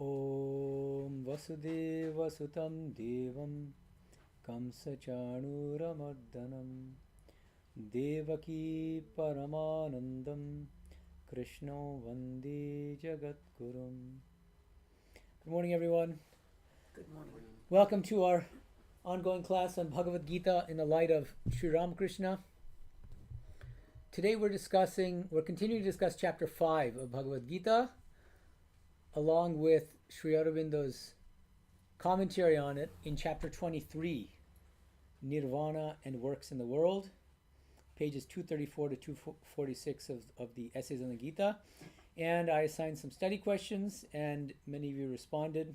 Om Vasudeva Sutam Devam Kamsachanuramardanam Devaki Paramanandam Krishno Vande Jagatgurum. Good morning, everyone. Good morning. Welcome to our ongoing class on Bhagavad Gita in the light of Sri Ramakrishna. Today we're continuing to discuss chapter 5 of Bhagavad Gita, along with Sri Aurobindo's commentary on it in chapter 23, Nirvana and Works in the World, pages 234 to 246 of the Essays on the Gita. And I assigned some study questions, and many of you responded,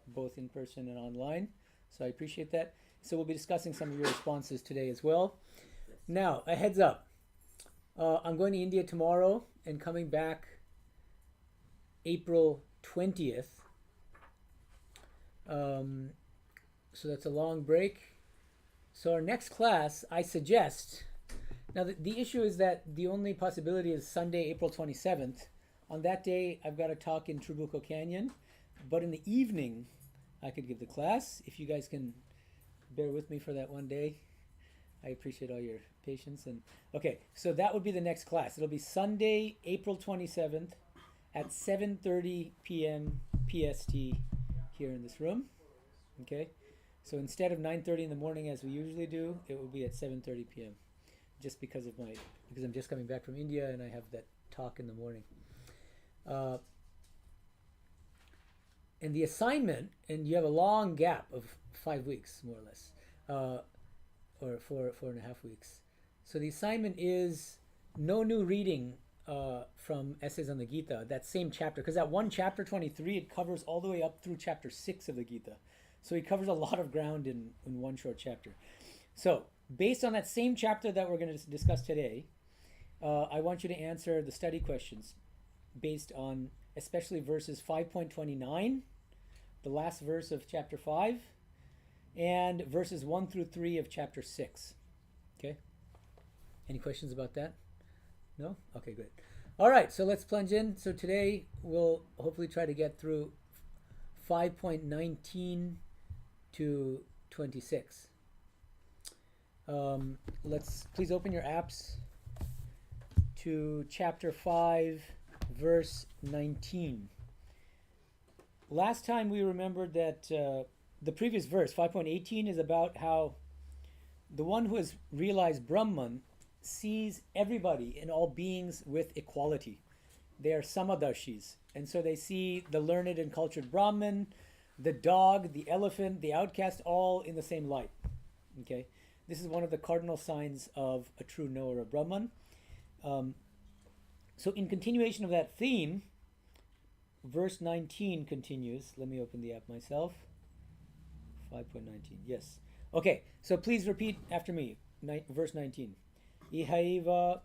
both in person and online. So I appreciate that. So we'll be discussing some of your responses today as well. Now, a heads up. I'm going to India tomorrow and coming back April 20th. So that's a long break. So our next class, I suggest, now the issue is that the only possibility is Sunday, April 27th. On that day, I've got a talk in Trabuco Canyon, but in the evening, I could give the class. If you guys can bear with me for that one day, I appreciate all your patience. And okay, so that would be the next class. It'll be Sunday, April 27th at 7:30 p.m. PST here in this room. Okay, so instead of 9:30 in the morning as we usually do, it will be at 7:30 p.m. just because I'm just coming back from India and I have that talk in the morning. And the assignment, and you have a long gap of 5 weeks, more or less, or 4.5 weeks. So the assignment is no new reading from Essays on the Gita, that same chapter, because that one chapter 23, it covers all the way up through chapter 6 of the Gita. So he covers a lot of ground in one short chapter. So based on that same chapter that we're going to discuss today, I want you to answer the study questions based on especially verses 5.29, the last verse of chapter 5, and verses 1 through 3 of chapter 6. Okay? Any questions about that? No? Okay, good. All right, so let's plunge in. So today we'll hopefully try to get through 5.19 to 26. Let's please open your apps to chapter 5, verse 19. Last time we remembered that the previous verse, 5.18, is about how the one who has realized Brahman sees everybody and all beings with equality. They are samadarshis. And so they see the learned and cultured Brahmin, the dog, the elephant, the outcast, all in the same light. Okay? This is one of the cardinal signs of a true knower of Brahman. So in continuation of that theme, verse 19 continues. Let me open the app myself. 5.19, yes. Okay, so please repeat after me. Verse 19. Ihaiva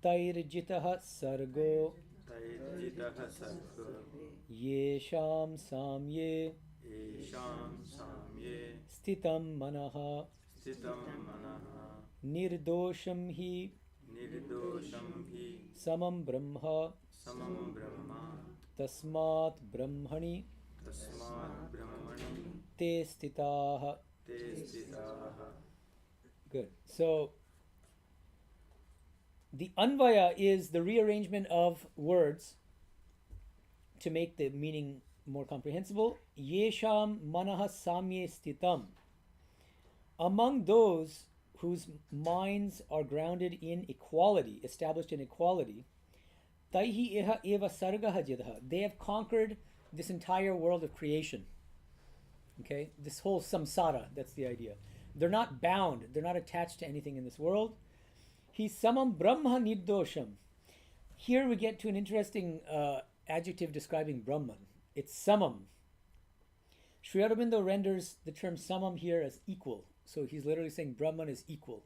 tairjitaha sargo yesham samye stitam manaha nirdosham hi samam brahma tasmat brahmani te stitaha. Good. So the anvaya is the rearrangement of words to make the meaning more comprehensible. Yesham manaha samye stitam. Among those whose minds are grounded in equality, established in equality, taihi eha eva sargaha jidaha. They have conquered this entire world of creation. Okay? This whole samsara, that's the idea. They're not bound. They're not attached to anything in this world. He samam brahma nirdosham. Here we get to an interesting adjective describing Brahman. It's samam. Sri Aurobindo renders the term samam here as equal. So he's literally saying Brahman is equal.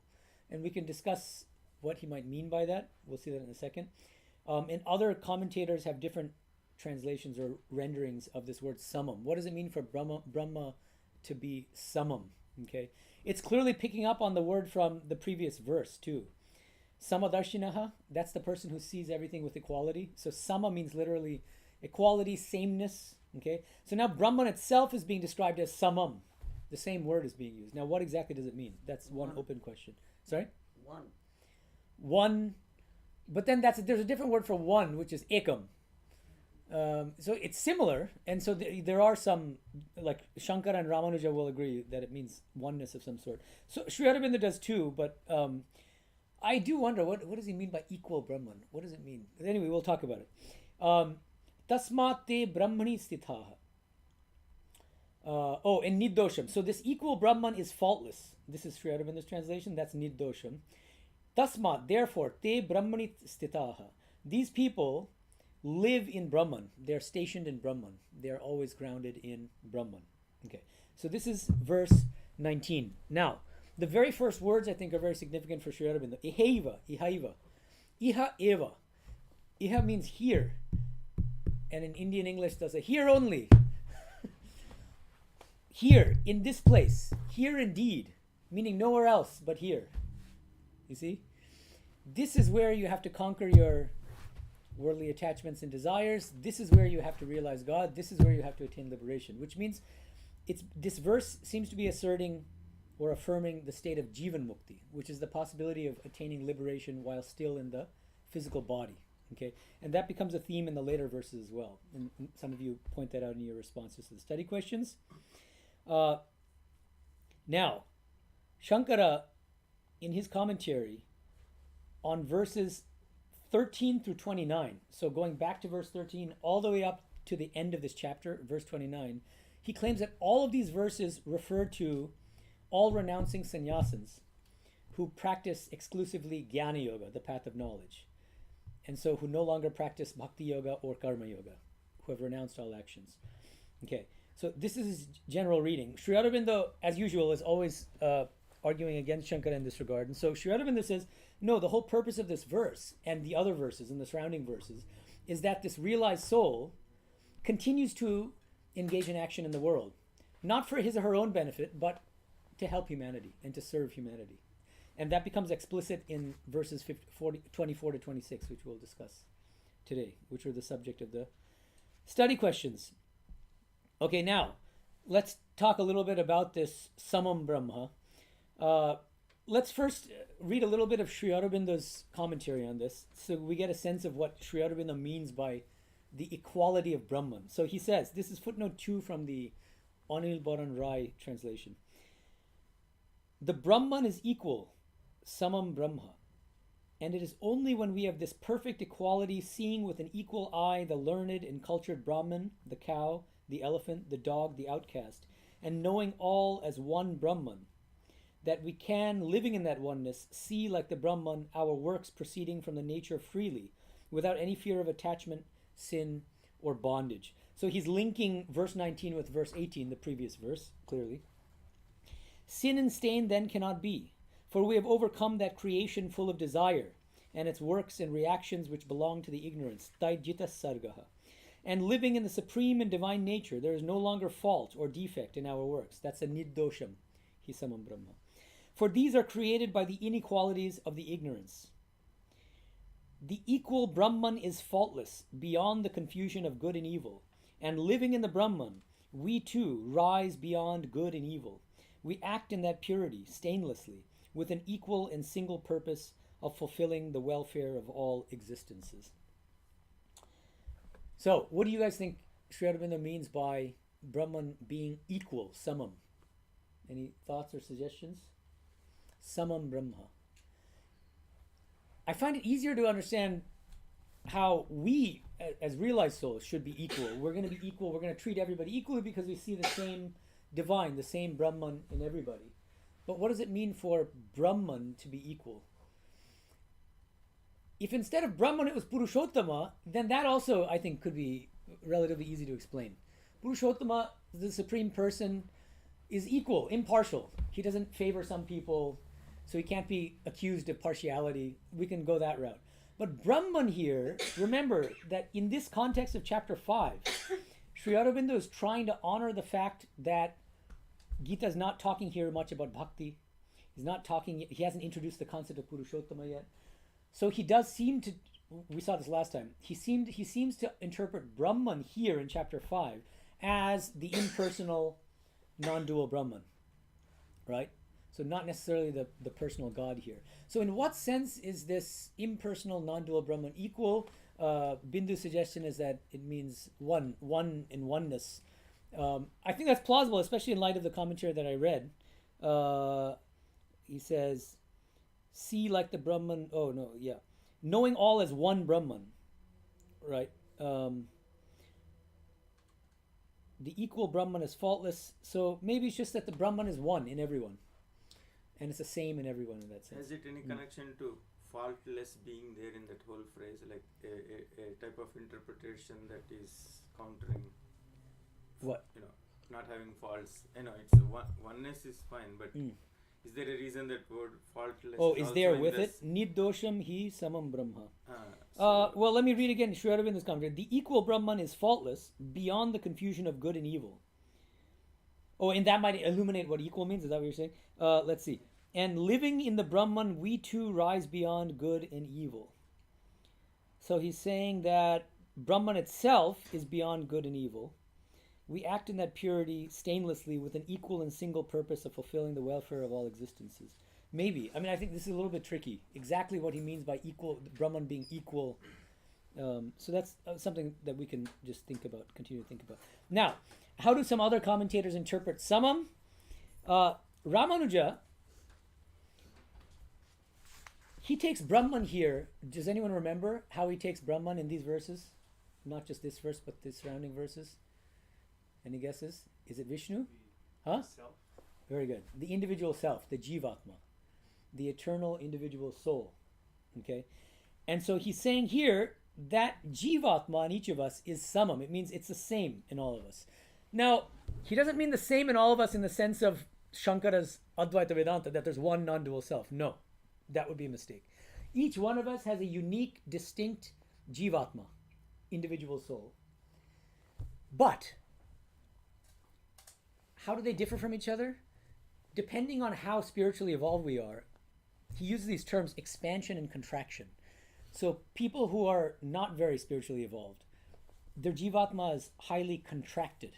And we can discuss what he might mean by that. We'll see that in a second. And other commentators have different translations or renderings of this word samam. What does it mean for Brahma to be samam? Okay, it's clearly picking up on the word from the previous verse too. Samadarshinaha, that's the person who sees everything with equality. So sama means literally equality, sameness. Okay, so now Brahman itself is being described as samam. The same word is being used. Now, what exactly does it mean? That's one open question. Sorry? One. But then there's a different word for one, which is ekam. So it's similar, and so there are some, like Shankara and Ramanuja will agree that it means oneness of some sort. So Sri Aurobindo does too, but I do wonder, what does he mean by equal Brahman? What does it mean? Anyway, we'll talk about it. Tasmat te brahmani sthitaha. And nirdosham. So this equal Brahman is faultless. This is Sri Aurobindo's translation. That's nirdosham. Tasmat, therefore, te brahmani sthitaha. These people live in Brahman. They're stationed in Brahman. They're always grounded in Brahman. Okay. So this is verse 19. Now, the very first words I think are very significant for Sri Aurobindo. Ihaiva, ihaiva. Iha eva. Iha means here. And in Indian English, does a here only. Here, in this place. Here indeed. Meaning nowhere else but here. You see? This is where you have to conquer your worldly attachments and desires. This is where you have to realize God. This is where you have to attain liberation. Which means this verse seems to be asserting or affirming the state of Jivan Mukti, which is the possibility of attaining liberation while still in the physical body. Okay, and that becomes a theme in the later verses as well. And some of you point that out in your responses to the study questions. Now, Shankara, in his commentary on verses 13 through 29, so going back to verse 13 all the way up to the end of this chapter, verse 29, he claims that all of these verses refer to all renouncing sannyasins who practice exclusively Jnana Yoga, the path of knowledge, and so who no longer practice Bhakti Yoga or Karma Yoga, who have renounced all actions. Okay, so this is his general reading. Sri Aurobindo, as usual, is always arguing against Shankara in this regard. And so Sri Aurobindo says, no, the whole purpose of this verse and the other verses and the surrounding verses is that this realized soul continues to engage in action in the world, not for his or her own benefit, but to help humanity and to serve humanity. And that becomes explicit in verses 24 to 26, which we'll discuss today, which are the subject of the study questions. Okay, now, let's talk a little bit about this Samam Brahma. Let's first read a little bit of Sri Aurobindo's commentary on this, so we get a sense of what Sri Aurobindo means by the equality of Brahman. So he says, this is footnote 2 from the Anil Baran Rai translation. The Brahman is equal, Samam Brahma, and it is only when we have this perfect equality, seeing with an equal eye the learned and cultured Brahman, the cow, the elephant, the dog, the outcast, and knowing all as one Brahman, that we can, living in that oneness, see like the Brahman our works proceeding from the nature freely, without any fear of attachment, sin, or bondage. So he's linking verse 19 with verse 18, the previous verse, clearly. Sin and stain then cannot be, for we have overcome that creation full of desire, and its works and reactions which belong to the ignorance, taijita sargaha. And living in the supreme and divine nature, there is no longer fault or defect in our works. That's a nirdosham, hi samam brahma. For these are created by the inequalities of the ignorance. The equal Brahman is faultless, beyond the confusion of good and evil. And living in the Brahman, we too rise beyond good and evil. We act in that purity, stainlessly, with an equal and single purpose of fulfilling the welfare of all existences. So, what do you guys think Sri Aurobindo means by Brahman being equal, samam? Any thoughts or suggestions? Samam Brahma. I find it easier to understand how we, as realized souls, should be equal. We're going to be equal. We're going to treat everybody equally because we see the same divine, the same Brahman in everybody. But what does it mean for Brahman to be equal? If instead of Brahman it was Purushottama, then that also, I think, could be relatively easy to explain. Purushottama, the Supreme Person, is equal, impartial. He doesn't favor some people, so he can't be accused of partiality. We can go that route. But Brahman here, remember that in this context of chapter 5, Sri Aurobindo is trying to honor the fact that Gita is not talking here much about bhakti. He hasn't introduced the concept of Purushottama yet. So he does seem to we saw this last time. He seems to interpret Brahman here in chapter 5 as the impersonal, non-dual Brahman, right? So not necessarily the personal God here. So in what sense is this impersonal, non-dual Brahman equal? Bindu's suggestion is that it means one in oneness. I think that's plausible, especially in light of the commentary that I read. He says, see like the Brahman, knowing all as one Brahman, right? The equal Brahman is faultless, so maybe it's just that the Brahman is one in everyone, and it's the same in everyone in that sense. Has it any connection to faultless being there in that whole phrase, like a type of interpretation that is countering what? Not having faults. It's oneness is fine, but is there a reason that word faultless? Oh, is there with it? Nirdosham hi samam brahma. Well, let me read again Sri Aurobindo's commentary. The equal Brahman is faultless beyond the confusion of good and evil. Oh, and that might illuminate what equal means. Is that what you're saying? Let's see. And living in the Brahman, we too rise beyond good and evil. So he's saying that Brahman itself is beyond good and evil. We act in that purity stainlessly with an equal and single purpose of fulfilling the welfare of all existences. Maybe. I mean, I think this is a little bit tricky. Exactly what he means by equal, Brahman being equal. So that's something that we can just think about, continue to think about. Now, how do some other commentators interpret samam? Ramanuja, he takes Brahman here. Does anyone remember how he takes Brahman in these verses? Not just this verse, but the surrounding verses. Any guesses? Is it Vishnu? Huh? Self. Very good. The individual self, the Jivatma, the eternal individual soul. Okay? And so he's saying here that Jivatma in each of us is samam. It means it's the same in all of us. Now, he doesn't mean the same in all of us in the sense of Shankara's Advaita Vedanta, that there's one non-dual self. No, that would be a mistake. Each one of us has a unique, distinct Jivatma, individual soul. But how do they differ from each other? Depending on how spiritually evolved we are, he uses these terms expansion and contraction. So people who are not very spiritually evolved, their Jivatma is highly contracted.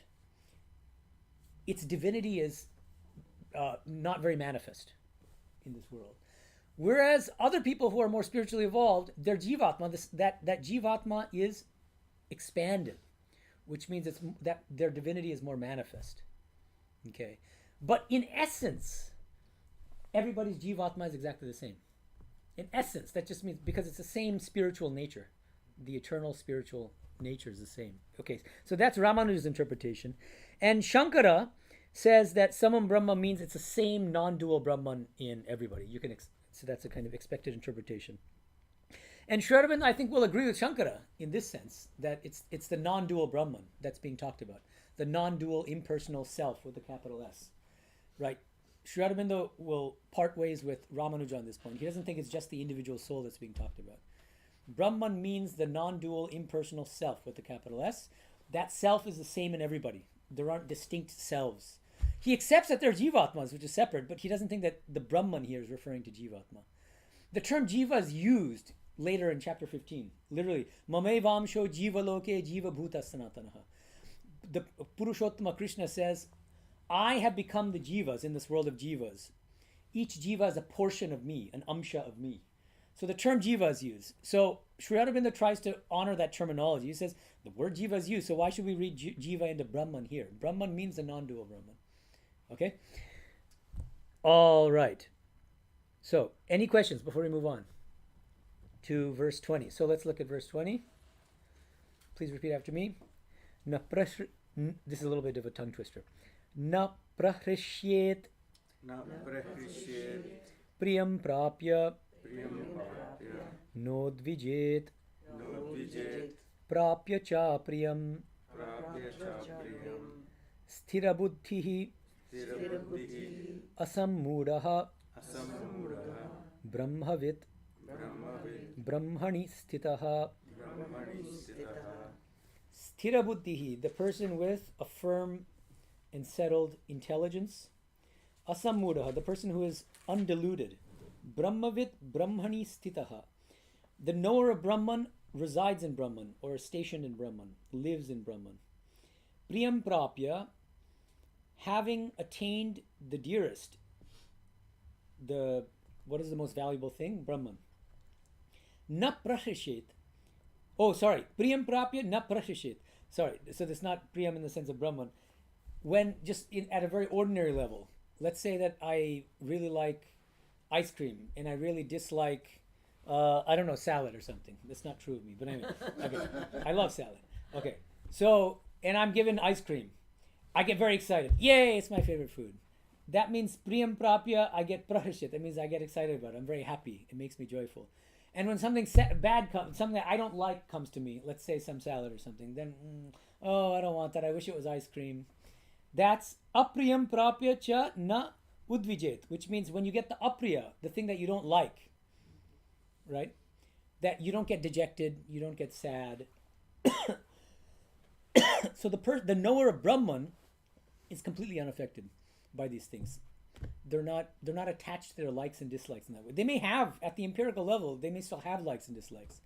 Its divinity is not very manifest in this world. Whereas other people who are more spiritually evolved, their Jivatma, that Jivatma is expanded, which means that their divinity is more manifest. Okay, but in essence, everybody's Jivatma is exactly the same. In essence, that just means because it's the same spiritual nature. The eternal spiritual nature is the same. Okay, so that's Ramanuja's interpretation. And Shankara says that Samam Brahma means it's the same non-dual Brahman in everybody. So that's a kind of expected interpretation. And Sri Aurobindo, I think, will agree with Shankara in this sense, that it's the non-dual Brahman that's being talked about. The non-dual impersonal self with a capital S, right? Sri Aurobindo will part ways with Ramanuja on this point. He doesn't think it's just the individual soul that's being talked about. Brahman means the non-dual impersonal self with a capital S. That self is the same in everybody. There aren't distinct selves. He accepts that there are Jivatmas, which is separate, but he doesn't think that the Brahman here is referring to Jivatma. The term Jiva is used later in chapter 15. Literally, Mamevamsho Jiva Loke Jiva Bhuta Sanatanaha. The Purushottama Krishna says, I have become the jivas in this world of jivas. Each jiva is a portion of me, an amsha of me. So the term jiva is used. So Sri Aurobindo tries to honor that terminology. He says, the word jiva is used, so why should we read jiva into Brahman here? Brahman means the non-dual Brahman. Okay? All right. So, any questions before we move on to verse 20? So let's look at verse 20. Please repeat after me. This is a little bit of a tongue twister. Na prahrishyet priyam prapya nodvijet prapya cha priyam sthirabuddhihi asammudaha brahmavit brahmani sthitaha. Sthirabuddhihi, the person with a firm and settled intelligence. Asammudaha, the person who is undiluted. Brahmavit brahmani sthitaha. The knower of Brahman resides in Brahman, or is stationed in Brahman, lives in Brahman. Priyam prapya, having attained the dearest, what is the most valuable thing? Brahman. Na prahishit. Oh, sorry. Priyam prapya na prahishit. Sorry. So that's not priyam in the sense of Brahman. When just at a very ordinary level, let's say that I really like ice cream and I really dislike, I don't know, salad or something. That's not true of me, but anyway. Okay. I love salad. Okay. So, and I'm given ice cream. I get very excited. Yay, it's my favorite food. That means priyam prapya, I get prahishit. That means I get excited about it. I'm very happy. It makes me joyful. And when something bad comes, something that I don't like comes to me, let's say some salad or something, then, oh, I don't want that. I wish it was ice cream. That's apriyam prapya cha na udvijet, which means when you get the apriya, the thing that you don't like, right? That you don't get dejected, you don't get sad. So the knower of Brahman is completely unaffected by these things. They're not attached to their likes and dislikes in that way. They may have, at the empirical level, they may still have likes and dislikes.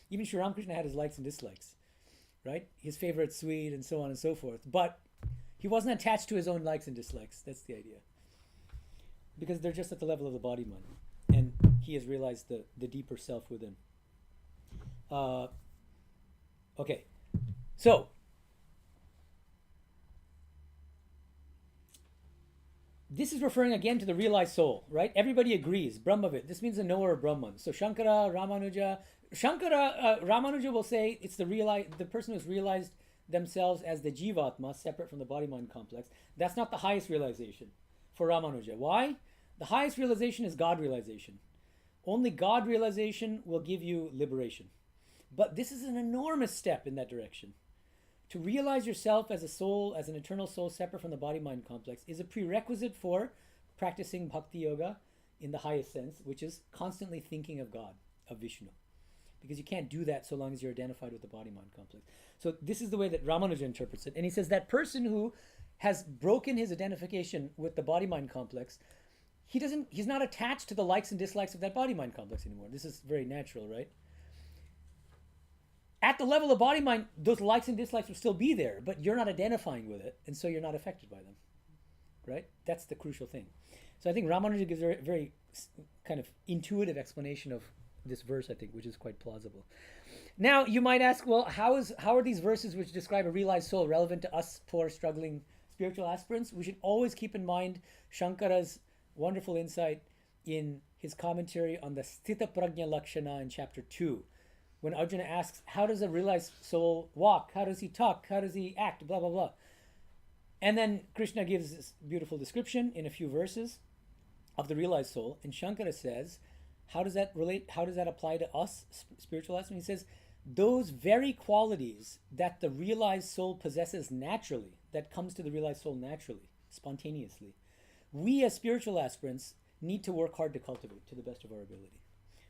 Even Sri Ramakrishna had his likes and dislikes, right? His favorite sweet and so on and so forth. But he wasn't attached to his own likes and dislikes. That's the idea. Because they're just at the level of the body mind. And he has realized the deeper self within. Okay. So, this is referring again to the realized soul, right? Everybody agrees, Brahmavit. This means the knower of Brahman. So Shankara, Ramanuja will say it's the person who's realized themselves as the Jivatma, separate from the body-mind complex. That's not the highest realization for Ramanuja. Why? The highest realization is God realization. Only God realization will give you liberation. But this is an enormous step in that direction. To realize yourself as a soul, as an eternal soul separate from the body-mind complex, is a prerequisite for practicing bhakti yoga in the highest sense, which is constantly thinking of God, of Vishnu. Because you can't do that so long as you're identified with the body-mind complex. So this is the way that Ramanuja interprets it. And he says that person who has broken his identification with the body-mind complex, he's not attached to the likes and dislikes of that body-mind complex anymore. This is very natural, right? At the level of body-mind, those likes and dislikes will still be there, but you're not identifying with it, and so you're not affected by them, right? That's the crucial thing. So I think Ramanuja gives a very kind of intuitive explanation of this verse, I think, which is quite plausible. Now, you might ask, well, how are these verses which describe a realized soul relevant to us poor, struggling spiritual aspirants? We should always keep in mind Shankara's wonderful insight in his commentary on the Sthita Prajna Lakshana in chapter 2. When Arjuna asks, how does a realized soul walk? How does he talk? How does he act? Blah, blah, blah. And then Krishna gives this beautiful description in a few verses of the realized soul. And Shankara says, how does that relate? How does that apply to us, spiritual aspirants? He says, those very qualities that the realized soul possesses naturally, that comes to the realized soul naturally, spontaneously, we as spiritual aspirants need to work hard to cultivate to the best of our ability.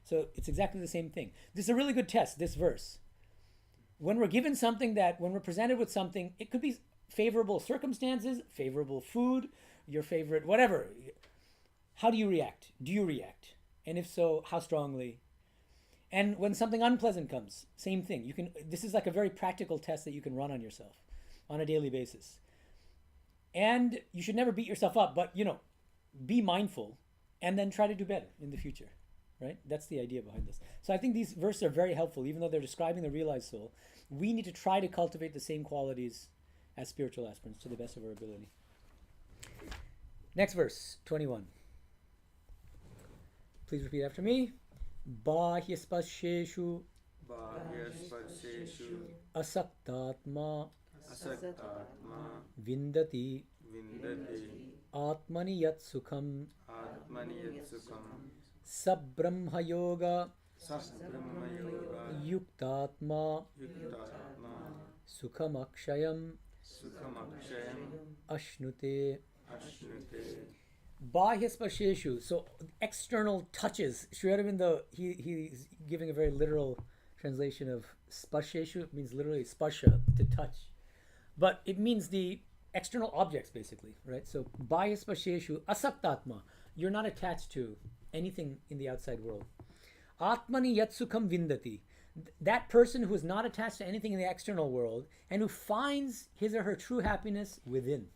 So it's exactly the same thing. This is a really good test, this verse. When we're given something when we're presented with something, it could be favorable circumstances, favorable food, your favorite, whatever. How do you react? Do you react? And if so, how strongly? And when something unpleasant comes, same thing. This is like a very practical test that you can run on yourself on a daily basis. And you should never beat yourself up, but be mindful and then try to do better in the future. Right? That's the idea behind this. So I think these verses are very helpful, even though they're describing the realized soul. We need to try to cultivate the same qualities as spiritual aspirants to the best of our ability. Next verse, 21. Please repeat after me. Bahyaspasheshu asaktatma vindati atmani yat sukham Sabrahma yoga yuktatma sukham akshayam ashnute. Bahyaspasheshu, so external touches. Sri Aurobindo, he's giving a very literal translation of spasheshu. It means literally spasha, to touch. But it means the external objects, basically, right? So bahyaspasheshu asaktatma, you're not attached to anything in the outside world. Atmani yat sukham vindati. That person who is not attached to anything in the external world and who finds his or her true happiness within.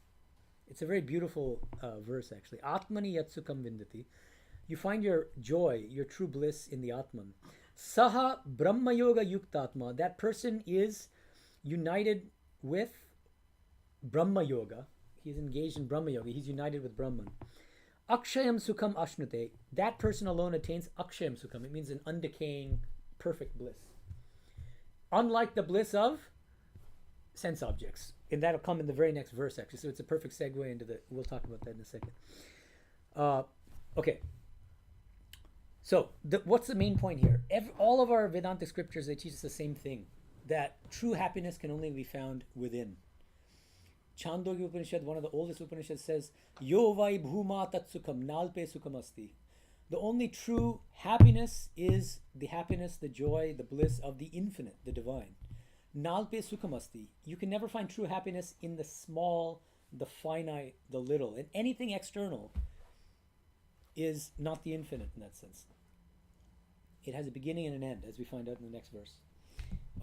It's a very beautiful verse, actually. Atmani yat sukham vindati. You find your joy, your true bliss in the Atman. Saha Brahma Yoga Yuktatma. That person is united with Brahma Yoga. He's engaged in Brahma Yoga. He's united with Brahman. Akshayam Sukham Ashnute. That person alone attains Akshayam Sukham. It means an undecaying, perfect bliss. Unlike the bliss of sense objects. And that'll come in the very next verse, actually. So it's a perfect segue into the... We'll talk about that in a second. Okay. So, what's the main point here? All of our Vedanta scriptures, they teach us the same thing. That true happiness can only be found within. Chandogya Upanishad, one of the oldest Upanishads, says, Yo vai bhuma tat sukham, nalpe sukham asti. The only true happiness is the happiness, the joy, the bliss of the infinite, the divine. Nalpe sukham asti. You can never find true happiness in the small, the finite, the little. And anything external is not the infinite in that sense. It has a beginning and an end, as we find out in the next verse.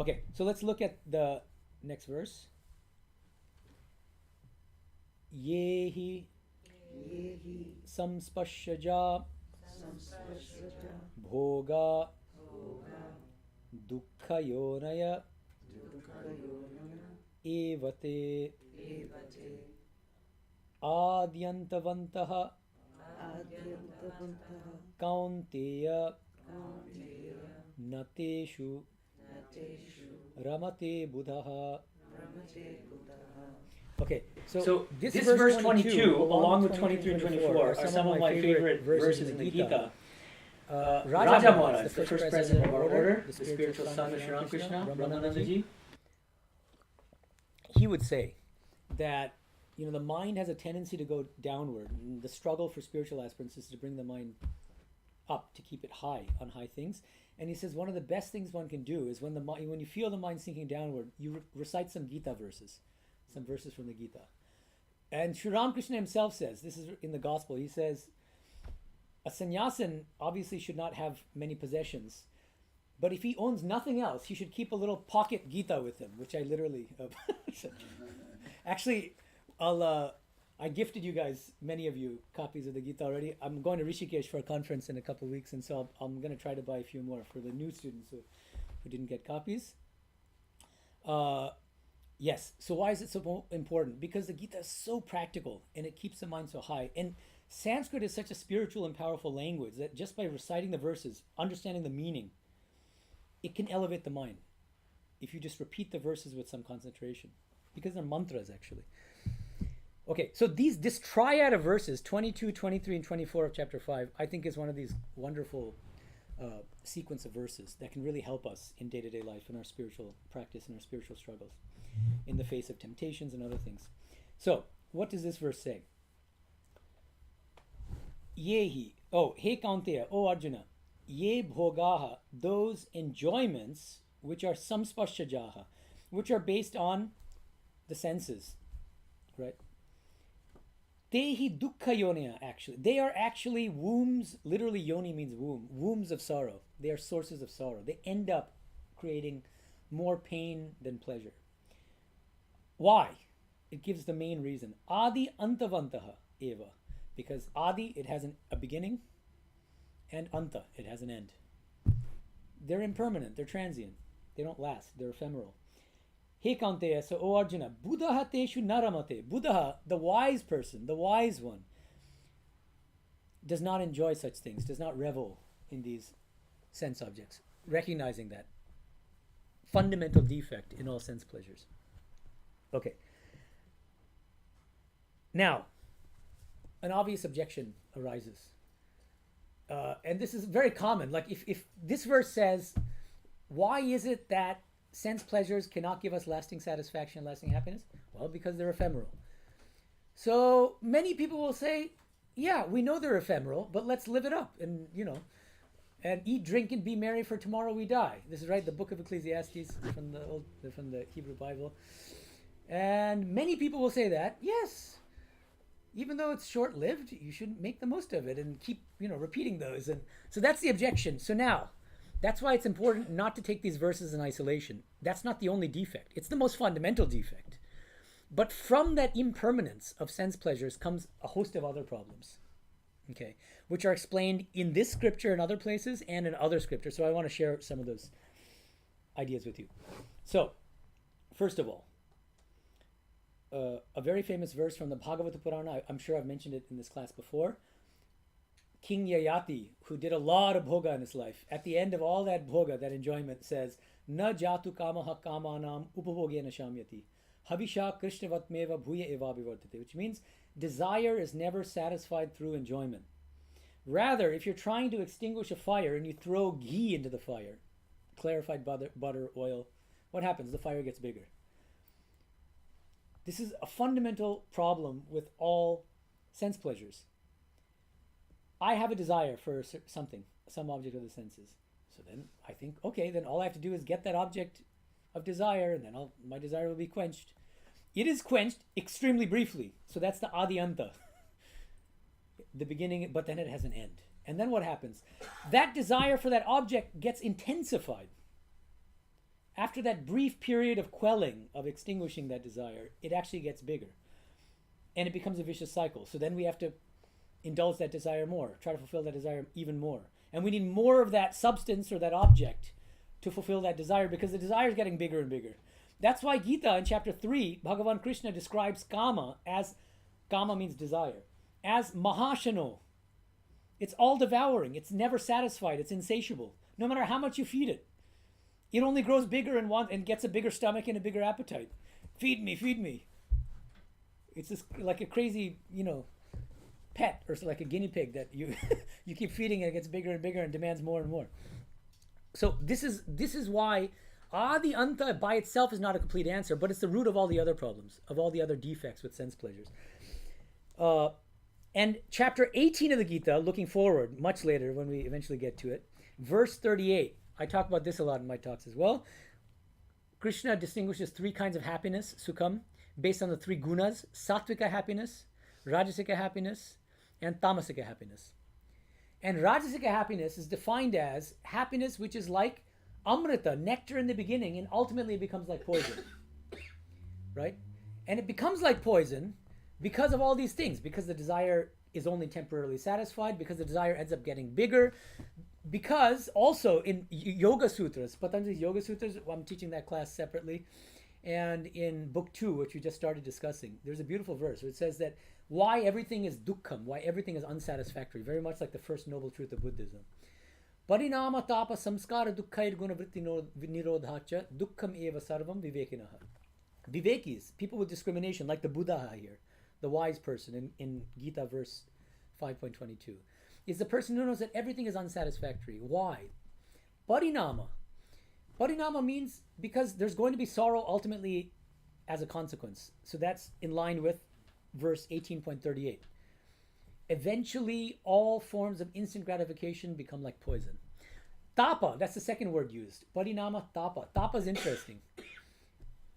Okay, so let's look at the next verse. Yehi samspashyaja bhoga dukkha-yonaya evate adyantavantaha kaunteya nateshu ramate buddhaha. Okay, so this verse 22, along with 23 and 24, are some of my favorite verses in the Gita. Raja Maharaj, the first president of our order, the spiritual son of Sri Ramakrishna, Medhananda, he would say that the mind has a tendency to go downward. And the struggle for spiritual aspirants is to bring the mind up, to keep it high on high things. And he says one of the best things one can do is when you feel the mind sinking downward, you recite some Gita verses. Some verses from the Gita. And Sri Ramakrishna himself says, this is in the gospel, he says, a sannyasin obviously should not have many possessions, but if he owns nothing else, he should keep a little pocket Gita with him, which I literally... Actually, I gifted you guys, many of you, copies of the Gita already. I'm going to Rishikesh for a conference in a couple of weeks, and so I'm going to try to buy a few more for the new students who didn't get copies. Yes. So why is it so important? Because the Gita is so practical and it keeps the mind so high. And Sanskrit is such a spiritual and powerful language that just by reciting the verses, understanding the meaning, it can elevate the mind. If you just repeat the verses with some concentration, because they're mantras actually. Okay, so this triad of verses, 22, 23, and 24 of chapter 5, I think is one of these wonderful sequence of verses that can really help us in day-to-day life, in our spiritual practice, in our spiritual struggles, in the face of temptations and other things. So, what does this verse say? Yehi, hey Kaunteya, Arjuna, ye bhogaha, those enjoyments which are samspashyajaha, which are based on the senses, right? Tehi dukkha yonaya, actually. They are actually wombs, literally yoni means womb, wombs of sorrow. They are sources of sorrow. They end up creating more pain than pleasure. Why? It gives the main reason. Adi antavantaha eva. Because adi, it has a beginning, and anta, it has an end. They're impermanent, they're transient. They don't last, they're ephemeral. He Kaunteya, so Arjuna, Buddha teshu naramate. Buddha, the wise person, the wise one, does not enjoy such things, does not revel in these sense objects, recognizing that fundamental defect in all sense pleasures. Okay. Now, an obvious objection arises. And this is very common. Like if this verse says, why is it that sense pleasures cannot give us lasting satisfaction, lasting happiness? Well, because they're ephemeral. So many people will say, yeah, we know they're ephemeral, but let's live it up and, and eat, drink, and be merry, for tomorrow we die. This is right, the book of Ecclesiastes from the Hebrew Bible. And many people will say that, yes, even though it's short-lived, you should make the most of it and keep, repeating those. And so that's the objection. So now, That's why it's important not to take these verses in isolation. That's not the only defect. It's the most fundamental defect. But from that impermanence of sense pleasures comes a host of other problems, okay, which are explained in this scripture and other places and in other scriptures. So I want to share some of those ideas with you. So, first of all, a very famous verse from the Bhagavad Purana, I'm sure I've mentioned it in this class before. King Yayati, who did a lot of bhoga in his life, at the end of all that bhoga, that enjoyment, says, Na jatu kamaha kamanam upabhogena shamyati. Habisha krishnavatmeva bhuya evabhivartate, which means desire is never satisfied through enjoyment. Rather, if you're trying to extinguish a fire and you throw ghee into the fire, clarified butter, oil, what happens? The fire gets bigger. This is a fundamental problem with all sense pleasures. I have a desire for something, some object of the senses. So then I think, okay, then all I have to do is get that object of desire, and then my desire will be quenched. It is quenched extremely briefly. So that's the Adi-anta, the beginning, but then it has an end. And then what happens? That desire for that object gets intensified. After that brief period of quelling, of extinguishing that desire, it actually gets bigger. And it becomes a vicious cycle. So then we have to indulge that desire more, try to fulfill that desire even more. And we need more of that substance or that object to fulfill that desire, because the desire is getting bigger and bigger. That's why Gita in chapter 3, Bhagavan Krishna describes kama as, kama means desire, as mahashano. It's all devouring. It's never satisfied. It's insatiable. No matter how much you feed it. It only grows bigger and gets a bigger stomach and a bigger appetite. Feed me, feed me. It's just like a crazy, pet, or like a guinea pig that you you keep feeding it gets bigger and bigger and demands more and more. So this is why Adi-anta by itself is not a complete answer, but it's the root of all the other problems, of all the other defects with sense pleasures. And chapter 18 of the Gita, looking forward, much later when we eventually get to it, verse 38, I talk about this a lot in my talks as well. Krishna distinguishes three kinds of happiness, sukham, based on the three gunas: sattvika happiness, rajasika happiness, and tamasika happiness. And rajasika happiness is defined as happiness which is like amrita, nectar in the beginning, and ultimately it becomes like poison. Right? And it becomes like poison because of all these things, because the desire is only temporarily satisfied, because the desire ends up getting bigger, because also in Yoga Sutras, Patanjali's Yoga Sutras, I'm teaching that class separately, and in book 2, which we just started discussing, there's a beautiful verse where it says that why everything is dukkham, why everything is unsatisfactory, very much like the first noble truth of Buddhism. Parinama tapa samskara dukkhair guna vritti nirodhacha dukkham eva sarvam vivekinaha. Vivekis, people with discrimination, like the Buddha here, the wise person in Gita verse 5.22, is the person who knows that everything is unsatisfactory. Why? Parinama. Parinama means because there's going to be sorrow ultimately as a consequence. So that's in line with verse 18.38. Eventually, all forms of instant gratification become like poison. Tapa, that's the second word used. Parinama tapa. Tapa is interesting.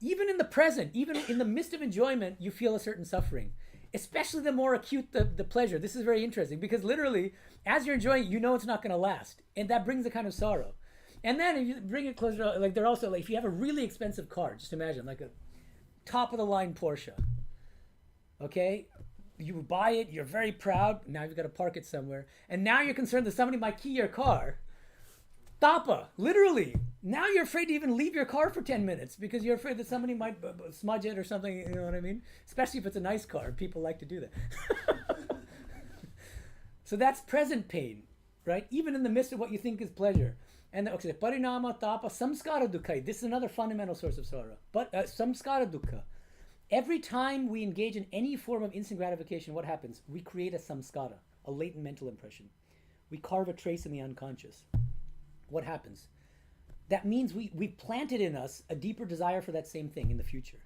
Even in the present, even in the midst of enjoyment, you feel a certain suffering. Especially the more acute the pleasure. This is very interesting because literally, as you're enjoying it, you know it's not going to last. And that brings a kind of sorrow. And then if you bring it closer, like they're also, like if you have a really expensive car, just imagine, like a top of the line Porsche. Okay? You buy it, you're very proud, now you've got to park it somewhere. And now you're concerned that somebody might key your car. Tapa, literally. Now you're afraid to even leave your car for 10 minutes because you're afraid that somebody might smudge it or something, you know what I mean? Especially if it's a nice car. People like to do that. So that's present pain, right? Even in the midst of what you think is pleasure. And okay, parinama, tapa, samskara dukkha. This is another fundamental source of sorrow. But samskara dukkha. Every time we engage in any form of instant gratification, what happens? We create a samskara, a latent mental impression. We carve a trace in the unconscious. What happens? That means we planted in us a deeper desire for that same thing in the future.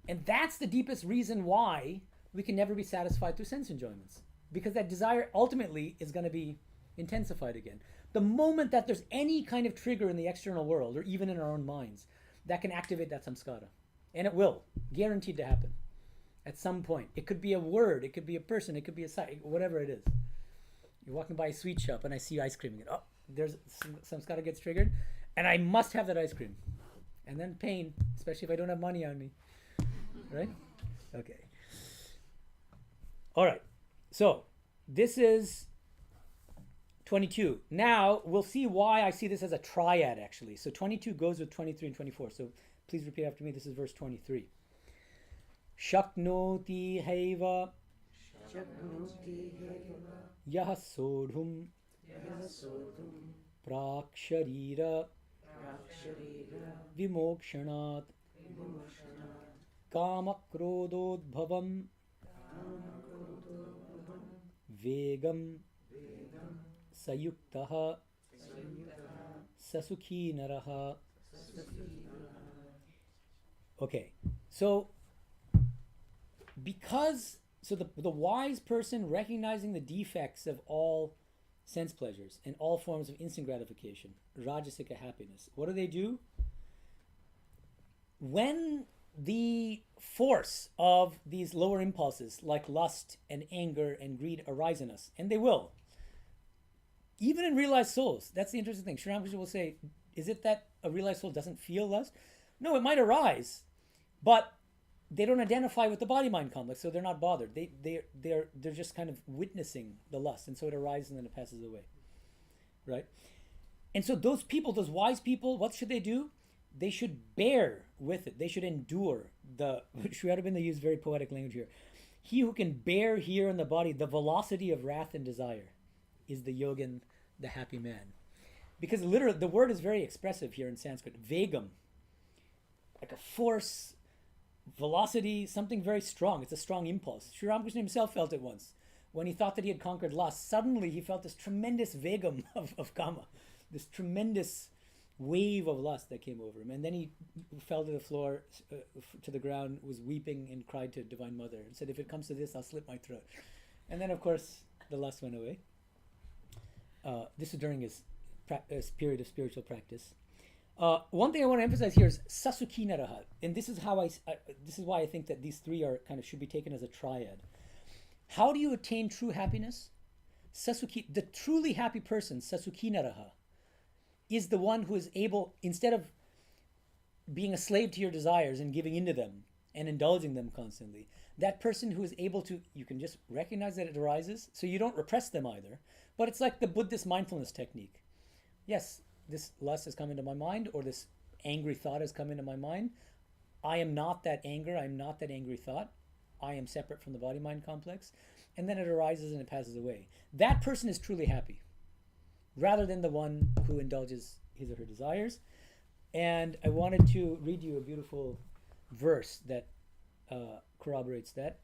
And that's the deepest reason why we can never be satisfied through sense enjoyments. Because that desire ultimately is going to be intensified again. The moment that there's any kind of trigger in the external world, or even in our own minds, that can activate that samskara. And it will. Guaranteed to happen. At some point. It could be a word, it could be a person, it could be a sight, whatever it is. You're walking by a sweet shop and I see ice cream again. Oh, there's some samskara gets triggered, and I must have that ice cream. And then pain, especially if I don't have money on me. Right? Okay. All right. So this is 22. Now we'll see why I see this as a triad actually. So 22 goes with 23 and 24. So please repeat after me. This is verse 23. Shaknoti haiva yaha sodhum praksharira vimokshanat kamakrododbhavam vegam sayuktaha sasukhi naraha. Okay, so the wise person recognizing the defects of all sense pleasures and all forms of instant gratification, rajasika happiness, what do? When the force of these lower impulses like lust and anger and greed arise in us, and they will, even in realized souls, that's the interesting thing. Sri Ramakrishna will say, is it that a realized soul doesn't feel lust? No, it might arise, but they don't identify with the body-mind complex, so they're not bothered. They're just kind of witnessing the lust, and so it arises and then it passes away, right? And so those people, those wise people, what should they do? They should bear with it. They should endure. Sri Aurobindo used very poetic language here. He who can bear here in the body the velocity of wrath and desire is the yogin, the happy man. Because literally, the word is very expressive here in Sanskrit. Vegam, like a force, velocity, something very strong. It's a strong impulse. Sri Ramakrishna himself felt it once. When he thought that he had conquered lust, suddenly he felt this tremendous vegam of kama, this tremendous wave of lust that came over him. And then he fell to the floor, to the ground, was weeping and cried to Divine Mother and said, if it comes to this, I'll slit my throat. And then, of course, the lust went away. This is during his period of spiritual practice. One thing I want to emphasize here is sasukhi naraha, and this is why I think that these three are should be taken as a triad. How do you attain true happiness? Sasukhi, the truly happy person, sasukhi naraha, is the one who is able, instead of being a slave to your desires and giving into them and indulging them constantly, that person who is able to, you can just recognize that it arises, so you don't repress them either. But it's like the Buddhist mindfulness technique. Yes, this lust has come into my mind, or this angry thought has come into my mind. I am not that anger, I am not that angry thought. I am separate from the body-mind complex. And then it arises and it passes away. That person is truly happy, rather than the one who indulges his or her desires. And I wanted to read you a beautiful verse that corroborates that.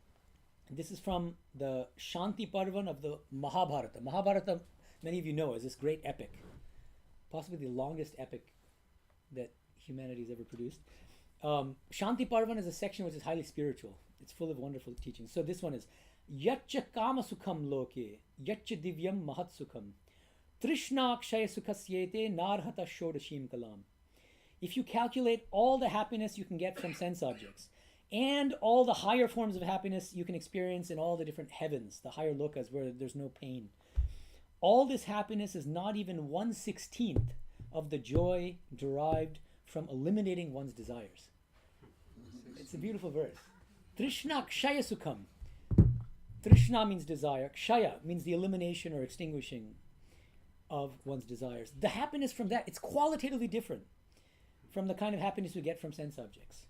This is from the Shanti Parvan of the Mahabharata. Mahabharata, many of you know, is this great epic, possibly the longest epic that humanity has ever produced. Shanti Parvan is a section which is highly spiritual. It's full of wonderful teachings. So this one is Yaccha Kama Sukham Loke, Yaccha Divyam Mahat Sukham, Trishna Kshaya Sukhasyete Narhata Shodashim Kalam. If you calculate all the happiness you can get from sense objects, and all the higher forms of happiness you can experience in all the different heavens, the higher lokas where there's no pain, all this happiness is not even 1/16 of the joy derived from eliminating one's desires. It's a beautiful verse. Trishna Kshaya Sukham. Trishna means desire. Kshaya means the elimination or extinguishing of one's desires. The happiness from that, it's qualitatively different from the kind of happiness we get from sense objects.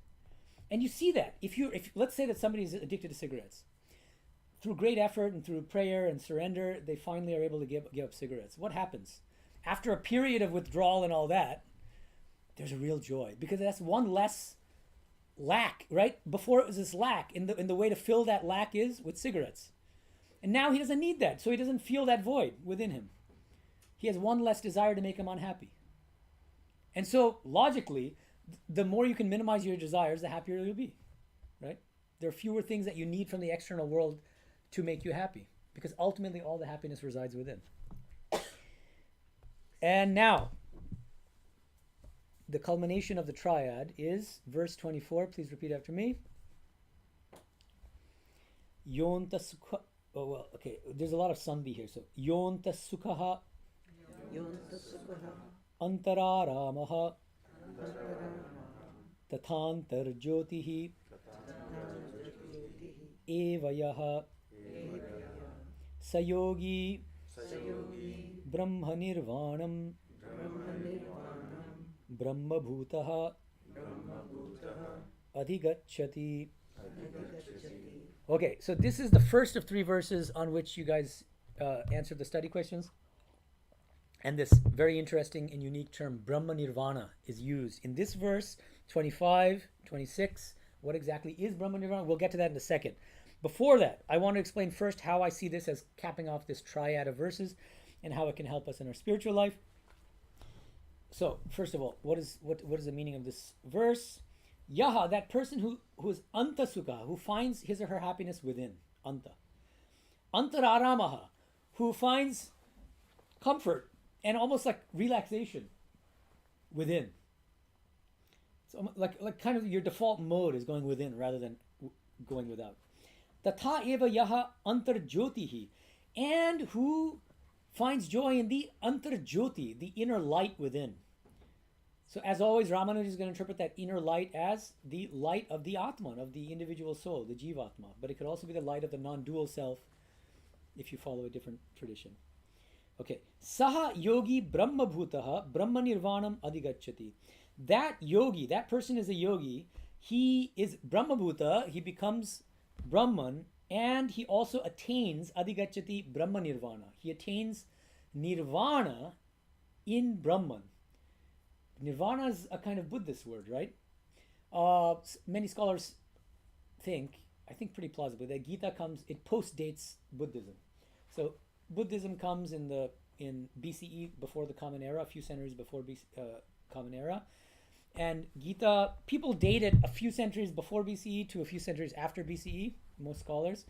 And you see that. If let's say that somebody is addicted to cigarettes. Through great effort and through prayer and surrender, they finally are able to give up cigarettes. What happens? After a period of withdrawal and all that, there's a real joy, because that's one less lack, right? Before it was this lack, in the way to fill that lack is with cigarettes. And now he doesn't need that, so he doesn't feel that void within him. He has one less desire to make him unhappy. And so, logically, the more you can minimize your desires, the happier you'll be, right? There are fewer things that you need from the external world to make you happy, because ultimately all the happiness resides within. And now, the culmination of the triad is verse 24. Please repeat after me. Yonta sukha. Oh, well, okay. There's a lot of sandhi here. So, yonta sukhaha Antararamaha Tathantarjyotihi Evayaha Sayogi Brahma Nirvanam Brahma Bhutaha Adhigacchati. Okay, so this is the first of 3 verses on which you guys answered the study questions. And this very interesting and unique term, Brahma Nirvana, is used in this verse, 25, 26. What exactly is Brahma Nirvana? We'll get to that in a second. Before that, I want to explain first how I see this as capping off this triad of verses and how it can help us in our spiritual life. So, first of all, what is the meaning of this verse? Yaha, that person who is anta sukha, who finds his or her happiness within, anta. Antararamaha, who finds comfort and almost like relaxation within. So like kind of your default mode is going within rather than going without. Tatha eva yaha antarjyotihi, and who finds joy in the antarjyoti, the inner light within. So as always, Ramanuja is going to interpret that inner light as the light of the Atman, of the individual soul, the Jivatma. But it could also be the light of the non-dual self if you follow a different tradition. Okay. Saha yogi brahma bhutaha brahma nirvanam adhigacchati. That yogi, that person is a yogi. He is brahma bhuta, he becomes Brahman, and he also attains adhigacchati brahma nirvana. He attains nirvana in Brahman. Nirvana is a kind of Buddhist word, right? Many scholars think, I think pretty plausibly, that Gita comes, it post-dates Buddhism. So Buddhism comes in BCE, before the Common Era, a few centuries before Common Era. And Gita, people date it a few centuries before BCE to a few centuries after BCE, most scholars.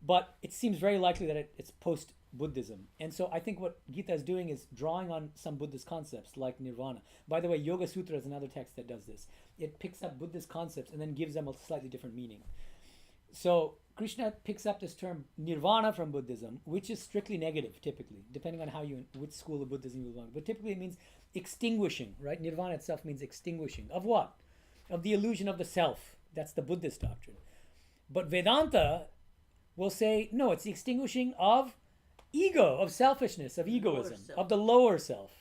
But it seems very likely that it's post-Buddhism. And so I think what Gita is doing is drawing on some Buddhist concepts like Nirvana. By the way, Yoga Sutra is another text that does this. It picks up Buddhist concepts and then gives them a slightly different meaning. So Krishna picks up this term Nirvana from Buddhism, which is strictly negative, typically, depending on which school of Buddhism you belong to. But typically it means extinguishing, right? Nirvana itself means extinguishing. Of what? Of the illusion of the self. That's the Buddhist doctrine. But Vedanta will say, no, it's the extinguishing of ego, of selfishness, of egoism, of the lower self,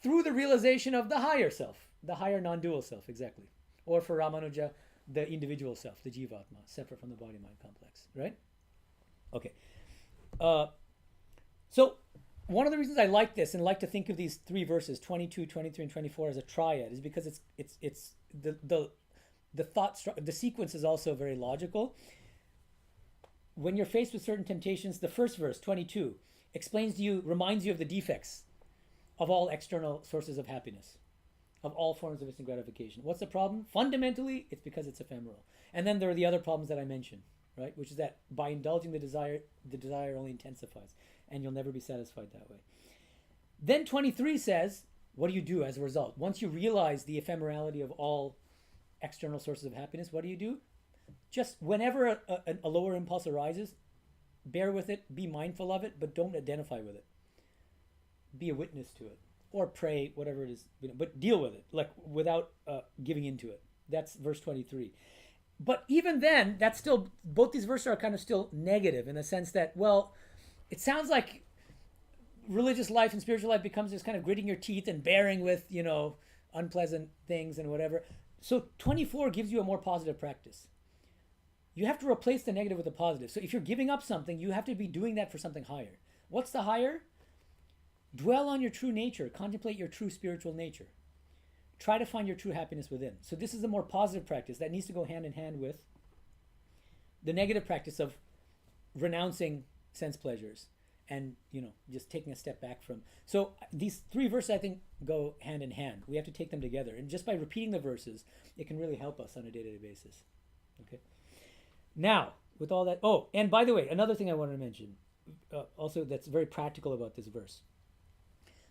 through the realization of the higher self, the higher non-dual self, exactly. Or for Ramanuja, the individual self, the Jivatma, separate from the body-mind complex, right? Okay. So one of the reasons I like this and like to think of these 3 verses, 22, 23, and 24, as a triad is because it's the thought, the sequence is also very logical. When you're faced with certain temptations, the first verse, 22, explains to you, reminds you of the defects of all external sources of happiness, of all forms of instant gratification. What's the problem? Fundamentally, it's because it's ephemeral. And then there are the other problems that I mentioned, right? Which is that by indulging the desire only intensifies, and you'll never be satisfied that way. Then 23 says, what do you do as a result? Once you realize the ephemerality of all external sources of happiness, what do? Just whenever a lower impulse arises, bear with it, be mindful of it, but don't identify with it. Be a witness to it. Or pray, whatever it is, but deal with it, like without giving into it. That's verse 23. But even then, that's still, both these verses are kind of still negative in the sense that, well, it sounds like religious life and spiritual life becomes just kind of gritting your teeth and bearing with, unpleasant things and whatever. So 24 gives you a more positive practice. You have to replace the negative with the positive. So if you're giving up something, you have to be doing that for something higher. What's the higher? Dwell on your true nature. Contemplate your true spiritual nature. Try to find your true happiness within. So this is a more positive practice that needs to go hand in hand with the negative practice of renouncing sense pleasures and, just taking a step back from. So these 3 verses, I think, go hand in hand. We have to take them together. And just by repeating the verses, it can really help us on a day-to-day basis. Okay. Now, with all that, and by the way, another thing I wanted to mention, also that's very practical about this verse.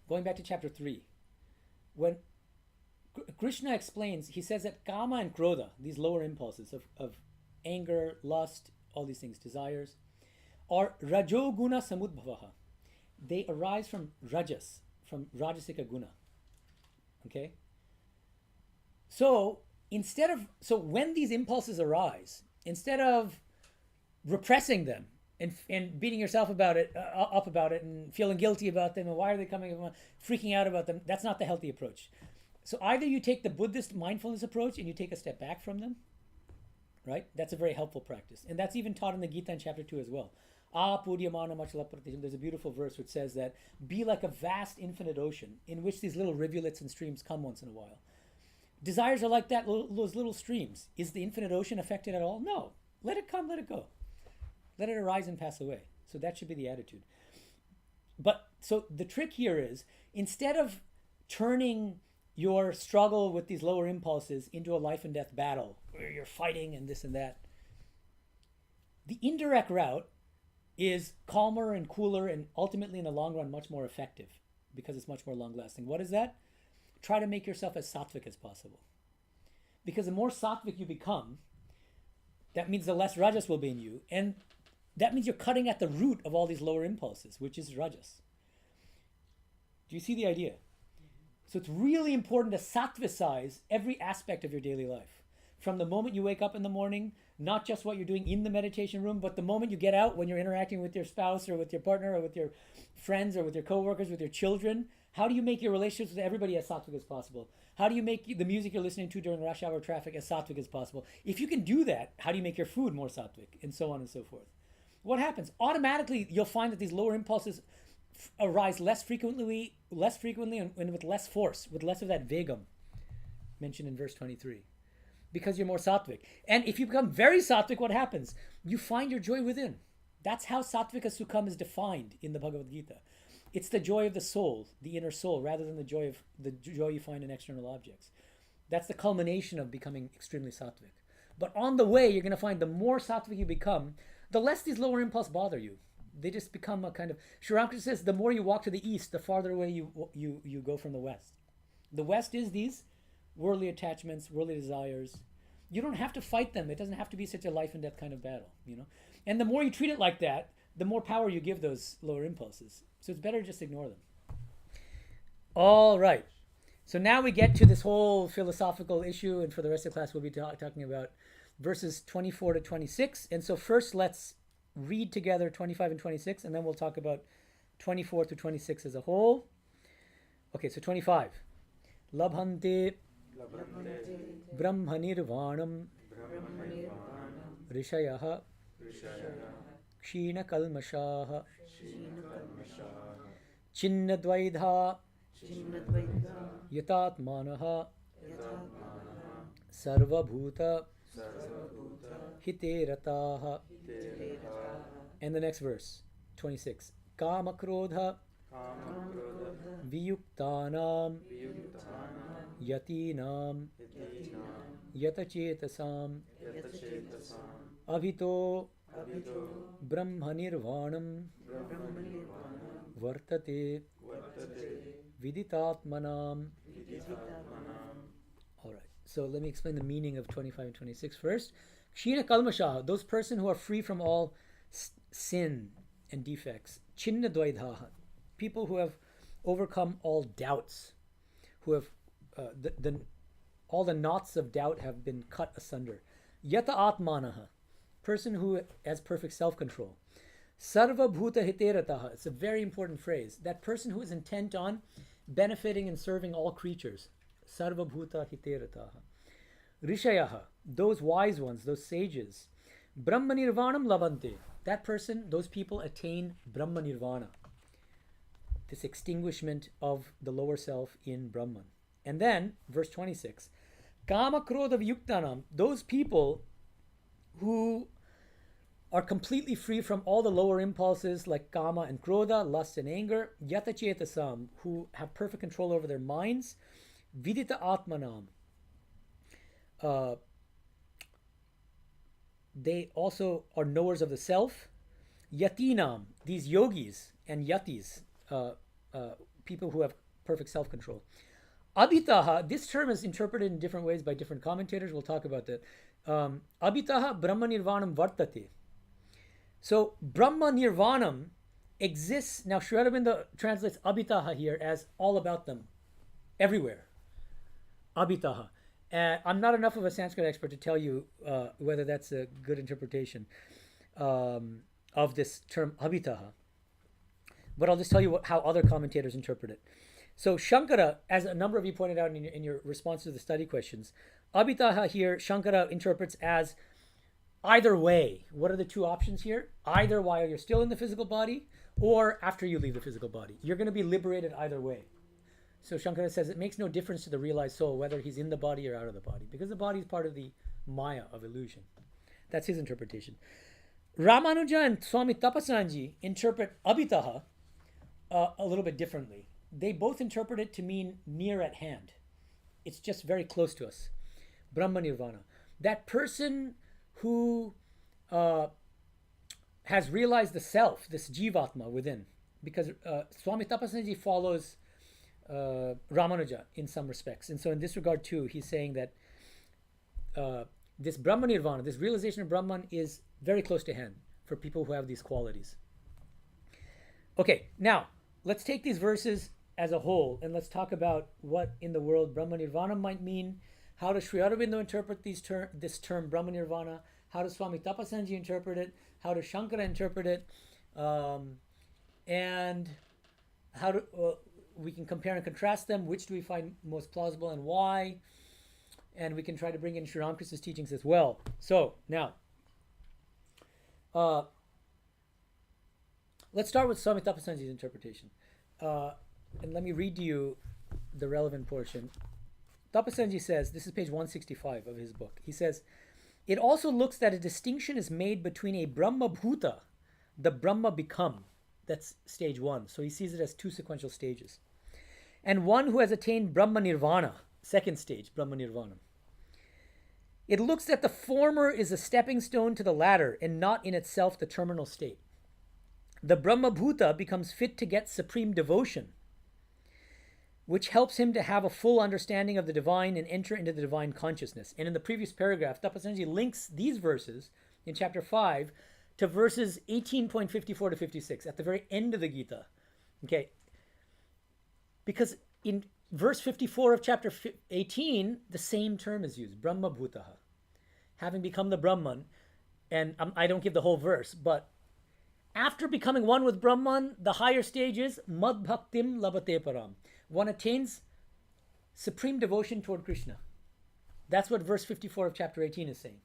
Going back to chapter 3, when Krishna explains, he says that kama and krodha, these lower impulses of anger, lust, all these things, desires, are rajoguna samudbhavaha. They arise from rajas, from Rajasika Guna. Okay? So when these impulses arise, instead of repressing them and beating yourself up about it and feeling guilty about them and why are they coming, freaking out about them, that's not the healthy approach. So either you take the Buddhist mindfulness approach and you take a step back from them, right? That's a very helpful practice. And that's even taught in the Gita in chapter 2 as well. There's a beautiful verse which says that be like a vast infinite ocean in which these little rivulets and streams come once in a while. Desires are like that, those little streams. Is the infinite ocean affected at all? No. Let it come, let it go. Let it arise and pass away. So that should be the attitude. But so the trick here is, instead of turning your struggle with these lower impulses into a life and death battle where you're fighting and this and that, the indirect route is calmer and cooler and ultimately in the long run much more effective because it's much more long lasting. What is that? Try to make yourself as sattvic as possible. Because the more sattvic you become, that means the less rajas will be in you. And that means you're cutting at the root of all these lower impulses, which is rajas. Do you see the idea? So it's really important to sattvicize every aspect of your daily life. From the moment you wake up in the morning, not just what you're doing in the meditation room, but the moment you get out when you're interacting with your spouse or with your partner or with your friends or with your coworkers, with your children. How do you make your relationships with everybody as sattvic as possible? How do you make the music you're listening to during rush hour traffic as sattvic as possible? If you can do that, how do you make your food more sattvic? And so on and so forth. What happens? Automatically, you'll find that these lower impulses arise less frequently and with less force, with less of that vegam mentioned in verse 23. Because you're more sattvic. And if you become very sattvic, what happens? You find your joy within. That's how sattvika sukham is defined in the Bhagavad Gita. It's the joy of the soul, the inner soul, rather than the joy you find in external objects. That's the culmination of becoming extremely sattvic. But on the way, you're going to find the more sattvic you become, the less these lower impulses bother you. They just become a kind of... Sri Ramakrishna says, the more you walk to the east, the farther away you go from the west. The west is these worldly attachments, worldly desires. You don't have to fight them. It doesn't have to be such a life and death kind of battle, you know. And the more you treat it like that, the more power you give those lower impulses. So it's better to just ignore them. All right. So now we get to this whole philosophical issue, and for the rest of the class we'll be talking about verses 24 to 26. And so first let's read together 25 and 26, and then we'll talk about 24 to 26 as a whole. Okay, so 25. Labhante Brahma Nirvanam Rishayah Kshina Kalmashaha Chinnadvaidha Yatatmanaha Sarvabhuta Hiterataha. And the next verse, 26. Kamakrodha Viyuktanam Yatinam Yatachetasam Avito Brahmanirvanam Vartate Viditatmanam. Alright, so let me explain the meaning of 25 and 26 first. Kshina Kalmashaha, those persons who are free from all sin and defects. Chinna Dvaidhaha, people who have overcome all doubts, who have all the knots of doubt have been cut asunder. Yata Atmanaha, person who has perfect self-control. Sarva Bhuta Hiterataha, it's a very important phrase. That person who is intent on benefiting and serving all creatures. Sarva Bhuta Hiterataha. Rishayaha, those wise ones, those sages. Brahma Nirvanam Labante, that person, those people attain Brahma Nirvana, this extinguishment of the lower self in Brahman. And then, verse 26, Kama Krodha Vyuktanam, those people who are completely free from all the lower impulses like Kama and Krodha, lust and anger, Yatachetasam, who have perfect control over their minds, Vidita Atmanam, they also are knowers of the self. Yatinam, these yogis and yatis, people who have perfect self-control. Abhitaha, this term is interpreted in different ways by different commentators. We'll talk about that. Abhitaha Brahma Nirvanam Vartate. So Brahma Nirvanam exists. Now, Sri Aurobindo translates abhitaha here as all about them, everywhere. Abhitaha. I'm not enough of a Sanskrit expert to tell you whether that's a good interpretation of this term abhitaha. But I'll just tell you how other commentators interpret it. So Shankara, as a number of you pointed out in your response to the study questions, abhitaha here, Shankara interprets as either way. What are the two options here? Either while you're still in the physical body or after you leave the physical body. You're going to be liberated either way. So Shankara says it makes no difference to the realized soul whether he's in the body or out of the body, because the body is part of the maya of illusion. That's his interpretation. Ramanuja and Swami Tapasanji interpret abhitaha a little bit differently. They both interpret it to mean near at hand. It's just very close to us. Brahma Nirvana. That person who has realized the self, this jivatma within, because Swami Tapasanji follows Ramanuja in some respects. And so in this regard too, he's saying that this Brahma Nirvana, this realization of Brahman, is very close to hand for people who have these qualities. Okay, now let's take these verses as a whole and let's talk about what in the world Brahma Nirvana might mean. How does Sri Aurobindo interpret this term Brahma Nirvana? How does Swami Tapasanji interpret it? How does Shankara interpret it? And how do we can compare and contrast them? Which do we find most plausible and why? And we can try to bring in Sri Ramakrishna's teachings as well. So now, let's start with Swami Tapasanji's interpretation. And let me read to you the relevant portion. Tapasanji says, this is page 165 of his book. He says, it also looks that a distinction is made between a Brahma Bhuta, the Brahma become, that's stage one. So he sees it as two sequential stages. And one who has attained Brahma Nirvana, second stage, Brahma Nirvana. It looks that the former is a stepping stone to the latter and not in itself the terminal state. The Brahma Bhuta becomes fit to get supreme devotion, which helps him to have a full understanding of the divine and enter into the divine consciousness. And in the previous paragraph, Tapasanji links these verses in chapter 5 to verses 18.54 to 56 at the very end of the Gita. Okay, because in verse 54 of chapter 18, the same term is used, Brahma Bhutaha, having become the Brahman. And I don't give the whole verse, but after becoming one with Brahman, the higher stage is Mad Bhaktim Labate Param. One attains supreme devotion toward Krishna. That's what verse 54 of chapter 18 is saying.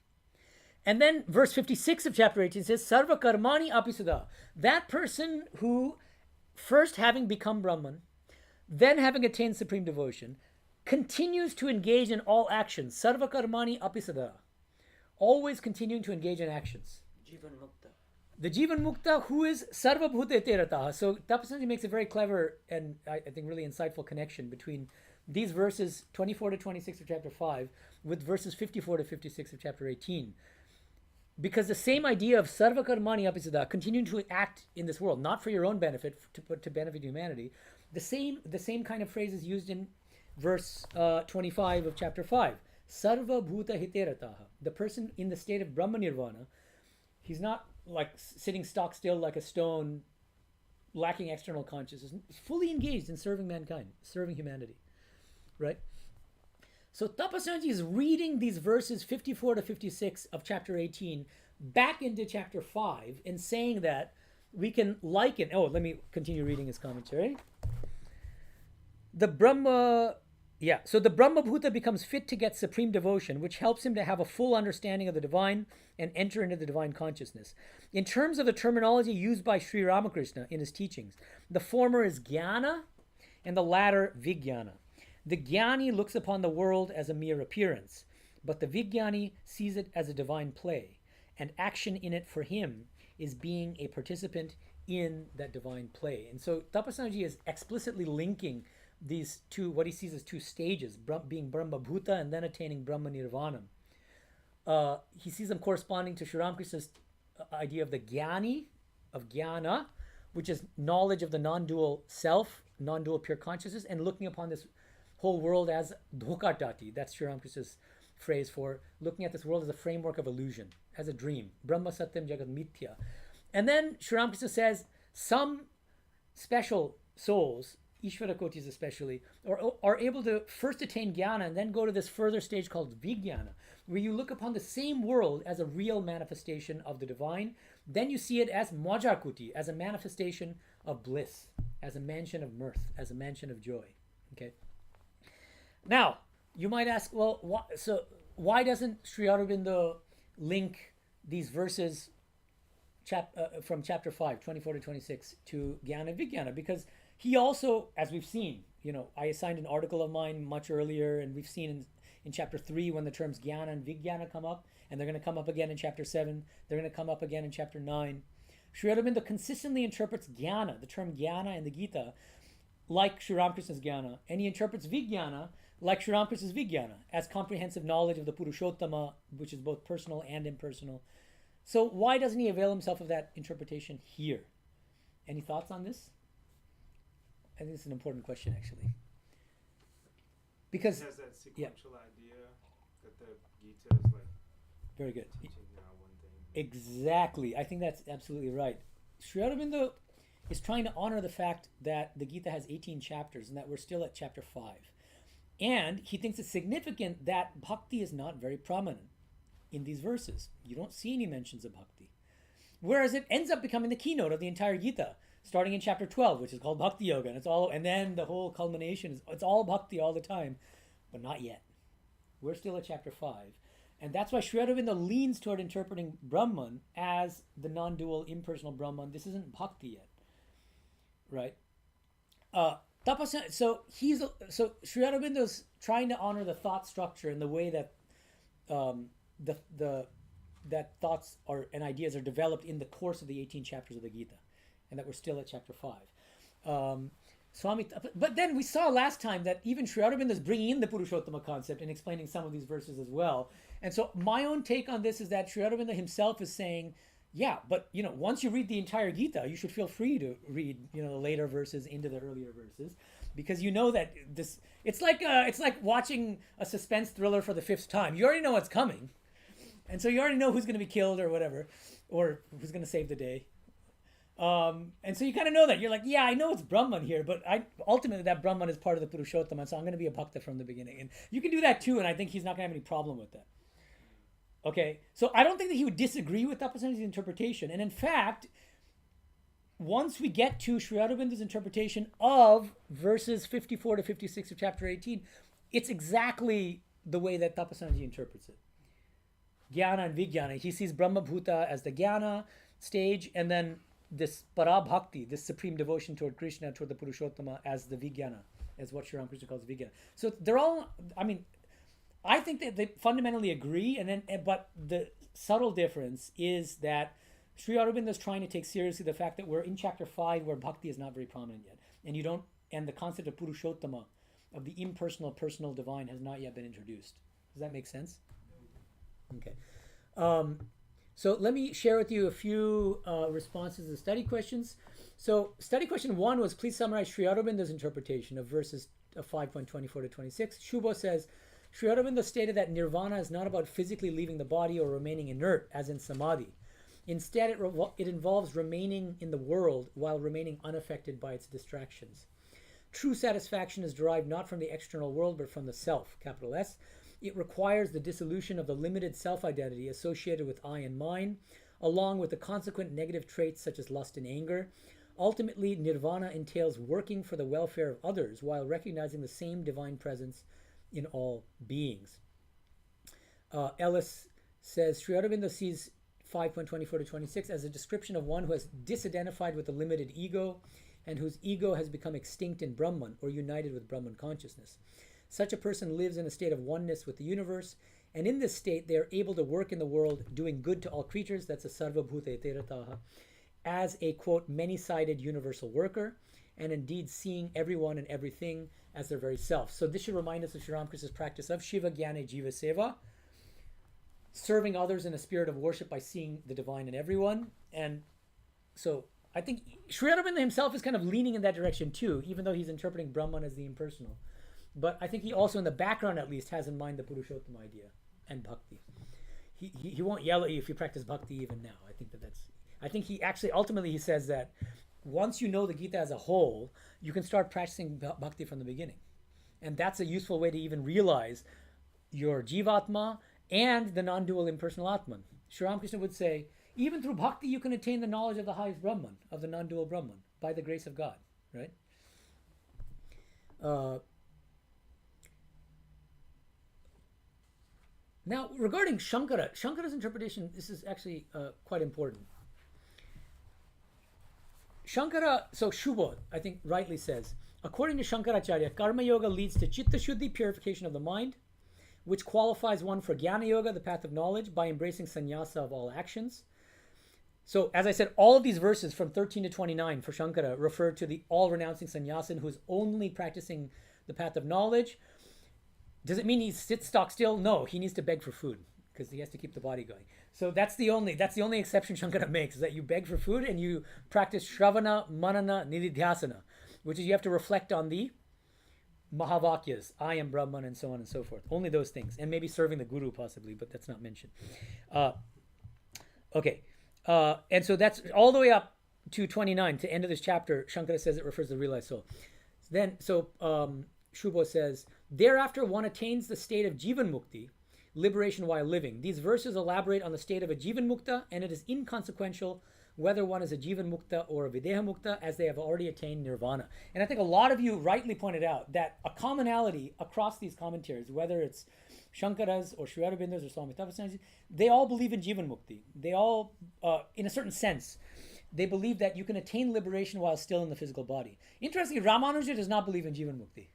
And then verse 56 of chapter 18 says, Sarva Karmani Apisudha. That person who, first having become Brahman, then having attained supreme devotion, continues to engage in all actions. Sarva Karmani Apisudha. Always continuing to engage in actions. Jivan Mukta. The Jivan Mukta, who is Sarva Bhute Terataha. So Tapasanji makes a very clever and I think really insightful connection between these verses 24 to 26 of chapter 5 with verses 54 to 56 of chapter 18. Because the same idea of Sarva Karmani Apisada, continuing to act in this world, not for your own benefit, to benefit humanity, the same kind of phrase is used in verse 25 of chapter 5. Sarva Bhuta Hiterataha. The person in the state of Brahma Nirvana, he's not like sitting stock still like a stone, lacking external consciousness. He's fully engaged in serving mankind, serving humanity, right? So Tapasanji is reading these verses 54 to 56 of chapter 18 back into chapter 5 and saying that we can liken, let me continue reading his commentary. So the Brahma Bhuta becomes fit to get supreme devotion, which helps him to have a full understanding of the divine and enter into the divine consciousness. In terms of the terminology used by Sri Ramakrishna in his teachings, the former is jnana and the latter vijnana. The jnani looks upon the world as a mere appearance, but the vijnani sees it as a divine play, and action in it for him is being a participant in that divine play. And so Tapasanji is explicitly linking these two, what he sees as two stages, being Brahma Bhuta and then attaining Brahma Nirvana. He sees them corresponding to Sri Ramakrishna's idea of the jnani, of jnana, which is knowledge of the non-dual self, non-dual pure consciousness, and looking upon this whole world as dhokatati. That's Sri Ramakrishna's phrase for looking at this world as a framework of illusion, as a dream. Brahma Satyam Jagat Mithya. And then Sri Ramakrishna says, some special souls, Ishvara Kotis especially, are able to first attain jnana and then go to this further stage called vijnana, where you look upon the same world as a real manifestation of the divine. Then you see it as Majakuti, as a manifestation of bliss, as a mansion of mirth, as a mansion of joy. Okay. Now, you might ask, well, why doesn't Sri Aurobindo link these verses from chapter 5, 24 to 26, to Jnana and Vijnana? Because he also, as we've seen, I assigned an article of mine much earlier, and we've seen in chapter 3 when the terms Jnana and Vijnana come up, and they're going to come up again in chapter 7, they're going to come up again in chapter 9. Sri Aurobindo consistently interprets Jnana, the term Jnana in the Gita, like Sri Ramakrishna's Jnana, and he interprets Vijnana like Sri Ramakrishna's Vijnana, as comprehensive knowledge of the Purushottama, which is both personal and impersonal. So why doesn't he avail himself of that interpretation here? Any thoughts on this? I think it's an important question, actually. Because it has that sequential idea that the Gita is like very good. teaching now one thing. Exactly. I think that's absolutely right. Sri Aurobindo is trying to honor the fact that the Gita has 18 chapters and that we're still at chapter 5. And he thinks it's significant that bhakti is not very prominent in these verses. You don't see any mentions of bhakti. Whereas it ends up becoming the keynote of the entire Gita, starting in chapter 12, which is called Bhakti Yoga. And then the whole culmination is, it's all bhakti all the time, but not yet. We're still at chapter 5. And that's why Sri Aurobindo leans toward interpreting Brahman as the non-dual, impersonal Brahman. This isn't bhakti yet, right? So Sri Aurobindo's trying to honor the thought structure and the way that that thoughts and ideas are developed in the course of the 18 chapters of the Gita, and that we're still at chapter 5. But then we saw last time that even Sri Aurobindo is bringing in the Purushottama concept and explaining some of these verses as well. And so my own take on this is that Sri Aurobindo himself is saying, yeah, but once you read the entire Gita, you should feel free to read the later verses into the earlier verses, because that this it's like watching a suspense thriller for the 5th time. You already know what's coming, and so you already know who's going to be killed or whatever, or who's going to save the day. And so you kind of know that you're like, yeah, I know it's Brahman here, but ultimately that Brahman is part of the Purushottama, so I'm going to be a bhakta from the beginning, and you can do that too, and I think he's not going to have any problem with that. Okay, so I don't think that he would disagree with Tapasani's interpretation. And in fact, once we get to Sri Aurobindo's interpretation of verses 54 to 56 of chapter 18, it's exactly the way that Tapasani interprets it. Jnana and Vijnana. He sees Brahma Bhuta as the Jnana stage, and then this Parabhakti, this supreme devotion toward Krishna, toward the Purushottama, as the Vijnana, as what Sri Ramakrishna calls Vijnana. So they're all, I think that they fundamentally agree, but the subtle difference is that Sri Aurobindo is trying to take seriously the fact that we're in chapter 5 where bhakti is not very prominent yet, and the concept of Purushottama, of the impersonal, personal divine, has not yet been introduced. Does that make sense? Okay. So let me share with you a few responses to the study questions. So study question 1 was, please summarize Sri Aurobindo's interpretation of verses 5.24 to 26. Shubho says, Sri Aurobindo stated that nirvana is not about physically leaving the body or remaining inert, as in samadhi. Instead, it involves remaining in the world while remaining unaffected by its distractions. True satisfaction is derived not from the external world, but from the self, capital S. It requires the dissolution of the limited self-identity associated with I and mine, along with the consequent negative traits such as lust and anger. Ultimately, nirvana entails working for the welfare of others while recognizing the same divine presence in all beings. Ellis says, Sri Aurobindo sees 5.24 to 26 as a description of one who has disidentified with the limited ego and whose ego has become extinct in Brahman or united with Brahman consciousness. Such a person lives in a state of oneness with the universe, and in this state they are able to work in the world doing good to all creatures, that's a sarva bhuta eterataha, as a, quote, many-sided universal worker, and indeed seeing everyone and everything as their very self. So this should remind us of Sri Ramakrishna's practice of Shiva Jnana Jiva Seva, serving others in a spirit of worship by seeing the divine in everyone. And so I think Sri Aurobindo himself is kind of leaning in that direction too, even though he's interpreting Brahman as the impersonal. But I think he also, in the background at least, has in mind the Purushottama idea and bhakti. He won't yell at you if you practice bhakti even now. I think he actually, ultimately he says that once you know the Gita as a whole, you can start practicing bhakti from the beginning. And that's a useful way to even realize your Jivatma and the non-dual impersonal Atman. Sri Ramakrishna would say, even through bhakti, you can attain the knowledge of the highest Brahman, of the non-dual Brahman, by the grace of God, right? Now, regarding Shankara's interpretation, this is actually quite important. Shankara, so Shubha, I think rightly says, according to Shankaracharya, Karma Yoga leads to Chitta Shuddhi, purification of the mind, which qualifies one for Jnana Yoga, the path of knowledge, by embracing sannyasa of all actions. So, as I said, all of these verses from 13 to 29 for Shankara refer to the all-renouncing sannyasin who is only practicing the path of knowledge. Does it mean he sits stock still? No, he needs to beg for food because he has to keep the body going. So that's the only exception Shankara makes, is that you beg for food and you practice Shravana, Manana, Nididhyasana, which is you have to reflect on the Mahavakyas, I am Brahman, and so on and so forth. Only those things. And maybe serving the Guru possibly, but that's not mentioned. Okay. And so that's all the way up to 29, to the end of this chapter. Shankara says it refers to the realized soul. Then, Shubha says, thereafter one attains the state of Jivan Mukti, liberation while living. These verses elaborate on the state of a Jivan Mukta, and it is inconsequential whether one is a Jivan Mukta or a Videha Mukta, as they have already attained Nirvana. And I think a lot of you rightly pointed out that a commonality across these commentaries, whether it's Shankara's or Sri Aurobindo's or Swami Vivekananda's, they all believe in Jivan Mukti. They all, in a certain sense, they believe that you can attain liberation while still in the physical body. Interestingly, Ramanuja does not believe in Jivan Mukti.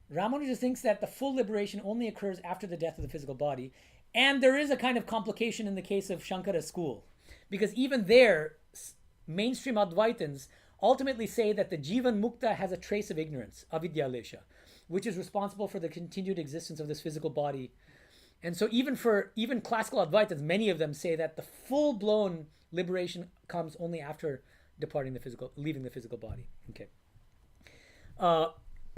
Ramanuja thinks that the full liberation only occurs after the death of the physical body. And there is a kind of complication in the case of Shankara's school. Because even there, mainstream Advaitins ultimately say that the Jivan Mukta has a trace of ignorance, avidya lesha, which is responsible for the continued existence of this physical body. And so even classical Advaitins, many of them say that the full-blown liberation comes only after leaving the physical body. Okay.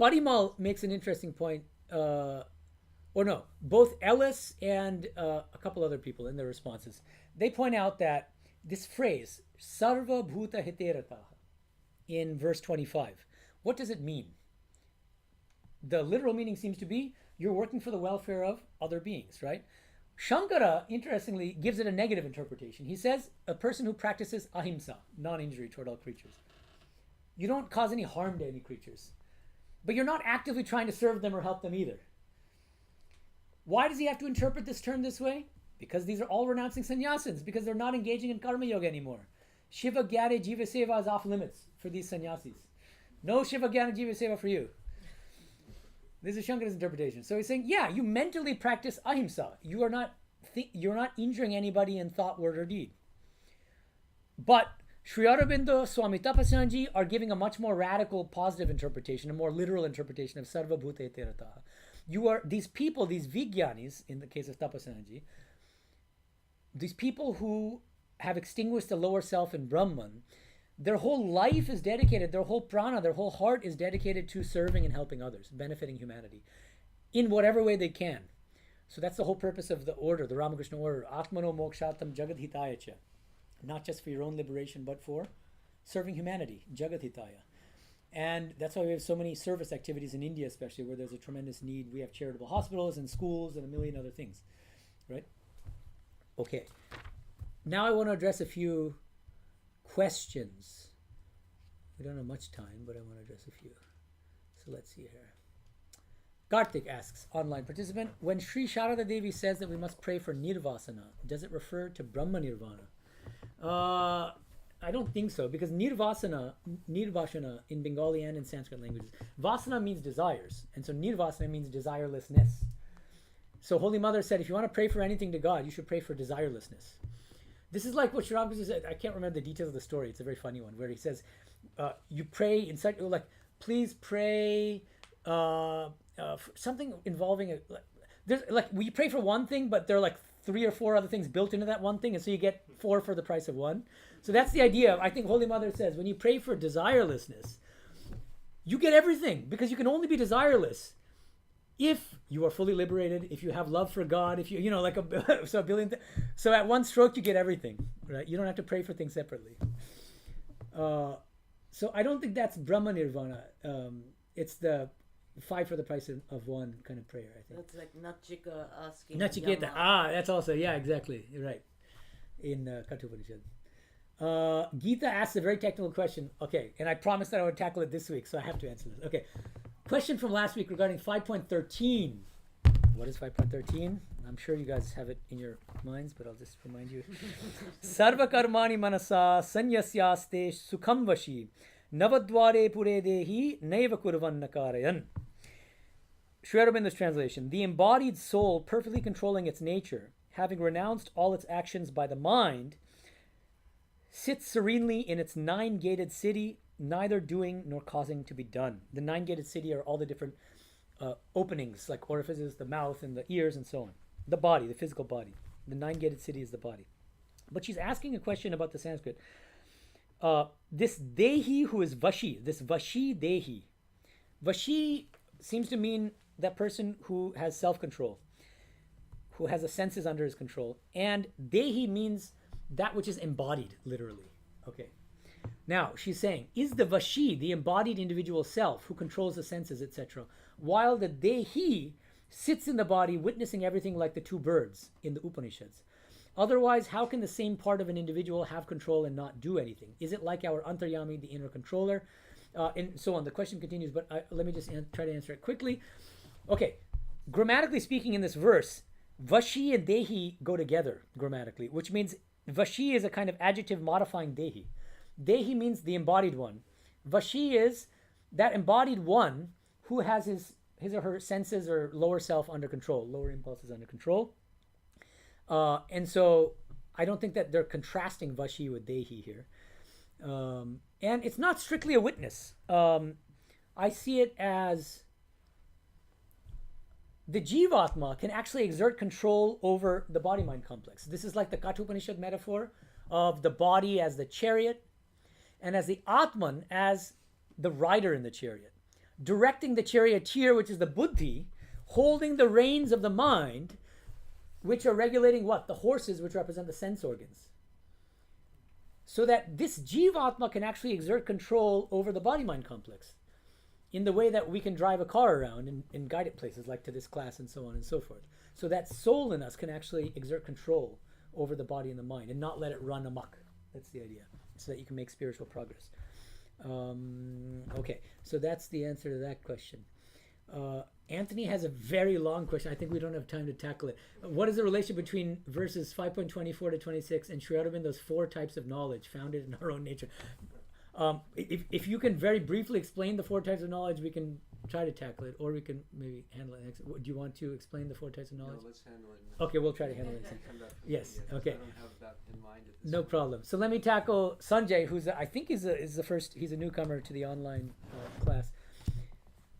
Parimal makes an interesting point, both Ellis and a couple other people in their responses. They point out that this phrase, Sarva Bhuta Hiterataha, in verse 25, what does it mean? The literal meaning seems to be, you're working for the welfare of other beings, right? Shankara, interestingly, gives it a negative interpretation. He says, a person who practices ahimsa, non-injury toward all creatures. You don't cause any harm to any creatures, but you're not actively trying to serve them or help them either. Why does he have to interpret this term this way? Because these are all renouncing sannyasins, because they're not engaging in karma yoga anymore. Shiva Gyane Jiva Seva is off limits for these sannyasis. No Shiva Gyane Jiva Seva for you. This is Shankara's interpretation. So he's saying, yeah, you mentally practice ahimsa. You're not injuring anybody in thought, word, or deed. But Sri Aurobindo, Swami Tapasyanji are giving a much more radical, positive interpretation, a more literal interpretation of Sarva Bhuta Iterataha. These people, these Vijnanis, in the case of Tapasyanji, these people who have extinguished the lower self in Brahman, their whole life is dedicated, their whole prana, their whole heart is dedicated to serving and helping others, benefiting humanity in whatever way they can. So that's the whole purpose of the order, the Ramakrishna order, Atmano Mokshatam Jagadhitaya Cha. Not just for your own liberation, but for serving humanity, Jagadhitaya. And that's why we have so many service activities in India, especially where there's a tremendous need. We have charitable hospitals and schools and a million other things, right? Okay. Now I want to address a few questions. We don't have much time, but I want to address a few. So let's see here. Karthik asks, online participant, when Sri Sharada Devi says that we must pray for nirvasana, does it refer to Brahma Nirvana? I don't think so, because nirvasana in Bengali and in Sanskrit languages, vasana means desires, and so nirvasana means desirelessness. So Holy Mother said, if you want to pray for anything to God, you should pray for desirelessness. This is like what Sri Ramakrishna said. I can't remember the details of the story. It's a very funny one, where he says, you pray in such, like, please pray something involving we pray for one thing, but there are like 3 or 4 other things built into that one thing, and so you get 4 for the price of 1. So that's the idea. I think Holy Mother says, when you pray for desirelessness, you get everything, because you can only be desireless if you are fully liberated, if you have love for God, if you like so at one stroke you get everything, right? You don't have to pray for things separately. So I don't think that's Brahma Nirvana. It's the 5 for the price of 1 kind of prayer, I think. That's like Nachika asking Nachiketa. Yama. That's also, yeah, exactly. You're right. In Kathopanishad. Gita asks a very technical question. Okay, and I promised that I would tackle it this week, so I have to answer this. Okay, question from last week regarding 5.13. What is 5.13? I'm sure you guys have it in your minds, but I'll just remind you. Sarva karmani manasa sanyasyaste sukham vashi navadware pure dehi naiva kurvan nakarayan. Sri Aurobindo's translation. The embodied soul, perfectly controlling its nature, having renounced all its actions by the mind, sits serenely in its 9-gated city, neither doing nor causing to be done. The 9-gated city are all the different openings, like orifices, the mouth and the ears and so on. The body, the physical body. The 9-gated city is the body. But she's asking a question about the Sanskrit. This Dehi who is Vashi, this Vashi Dehi. Vashi seems to mean that person who has self-control, who has the senses under his control. And Dehi means that which is embodied, literally. Okay. Now, she's saying, is the Vashi, the embodied individual self who controls the senses, etc., while the Dehi sits in the body witnessing everything like the 2 birds in the Upanishads. Otherwise, how can the same part of an individual have control and not do anything? Is it like our Antaryami, the inner controller? And so on. The question continues, but let me just try to answer it quickly. Okay, grammatically speaking in this verse, Vashi and Dehi go together grammatically, which means Vashi is a kind of adjective modifying Dehi. Dehi means the embodied one. Vashi is that embodied one who has his or her senses or lower self under control, lower impulses under control. And so I don't think that they're contrasting Vashi with Dehi here. And it's not strictly a witness. I see it as the Jivatma can actually exert control over the body-mind complex. This is like the Kathopanishad metaphor of the body as the chariot and as the Atman as the rider in the chariot, directing the charioteer, which is the Buddhi, holding the reins of the mind, which are regulating what? The horses, which represent the sense organs. So that this Jivatma can actually exert control over the body-mind complex in the way that we can drive a car around and guide it places, like to this class and so on and so forth. So that soul in us can actually exert control over the body and the mind and not let it run amok. That's the idea, so that you can make spiritual progress. Okay, so that's the answer to that question. Anthony has a very long question. I think we don't have time to tackle it. What is the relation between verses 5.24 to 26 and Sri Aurobindo's 4 types of knowledge founded in our own nature? If you can very briefly explain the 4 types of knowledge, we can try to tackle it, or we can maybe handle it next. Do you want to explain the 4 types of knowledge? No, let's handle it now. Okay, we'll try to handle it. Yes, okay. I don't have that in mind at this No point. problem. So let me tackle Sanjay, who's I think is the first. He's a newcomer to the online class.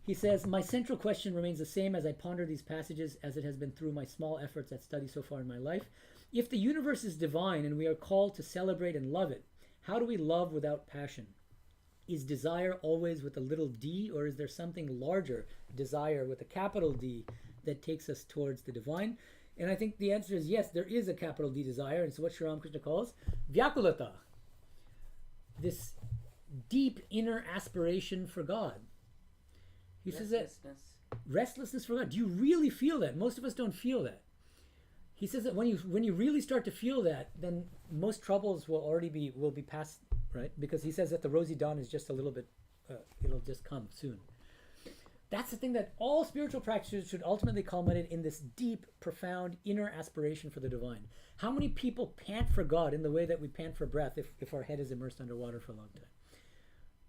He says, my central question remains the same as I ponder these passages as it has been through my small efforts at study so far in my life. If the universe is divine and we are called to celebrate and love it, how do we love without passion? Is desire always with a little d, or is there something larger, desire with a capital D, that takes us towards the divine? And I think the answer is yes, there is a capital D desire. And it's what Sri Ramakrishna calls Vyakulata, this deep inner aspiration for God. He says that restlessness for God. Do you really feel that? Most of us don't feel that. He says that when you really start to feel that, then most troubles will be past, right? Because he says that the rosy dawn is just a little bit, it'll just come soon. That's the thing that all spiritual practices should ultimately culminate in, this deep, profound inner aspiration for the divine. How many people pant for God in the way that we pant for breath if our head is immersed underwater for a long time?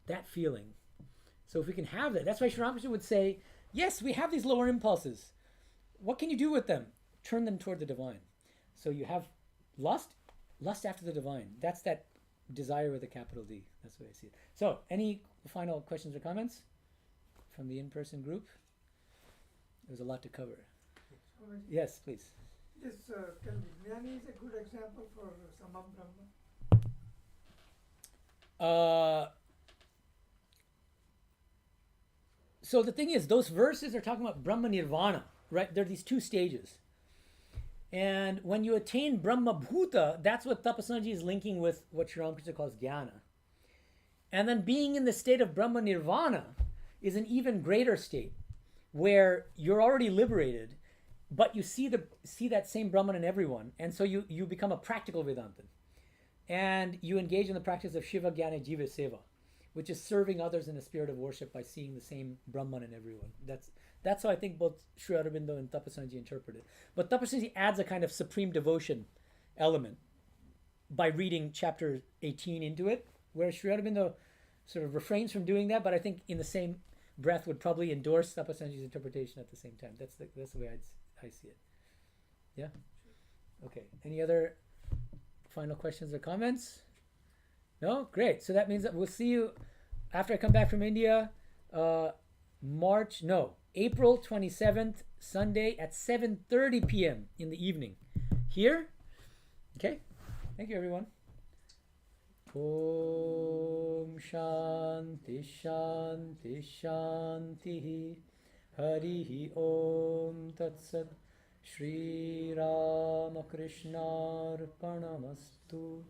That feeling. So if we can have that, that's why Sri Ramakrishna would say, yes, we have these lower impulses. What can you do with them? Turn them toward the divine. So you have lust after the divine. That's that desire with a capital D. That's the way I see it. So any final questions or comments from the in-person group? There's a lot to cover. Yes, please. This Jnani is a good example for Samam Brahma. So the thing is, those verses are talking about Brahma Nirvana, right? There are these 2 stages. And when you attain Brahma Bhuta, that's what Tapasanji is linking with what Sri Ramakrishna calls Jnana. And then being in the state of Brahma Nirvana is an even greater state where you're already liberated, but you see that same Brahman in everyone. And so you become a practical Vedantin. And you engage in the practice of Shiva Jnana Jiva Seva, which is serving others in a spirit of worship by seeing the same Brahman in everyone. That's how I think both Sri Aurobindo and Tapasanji interpret it. But Tapasanji adds a kind of supreme devotion element by reading chapter 18 into it, whereas Sri Aurobindo sort of refrains from doing that, but I think in the same breath would probably endorse Tapasanji's interpretation at the same time. That's the way I see it. Yeah? Okay. Any other final questions or comments? No? Great. So that means that we'll see you after I come back from India, April 27th, Sunday at 7:30 p.m. in the evening. Here? Okay. Thank you, everyone. Om Shanti Shanti Shanti Harihi Om Tat Sat Sri Ramakrishna Arpanamastu.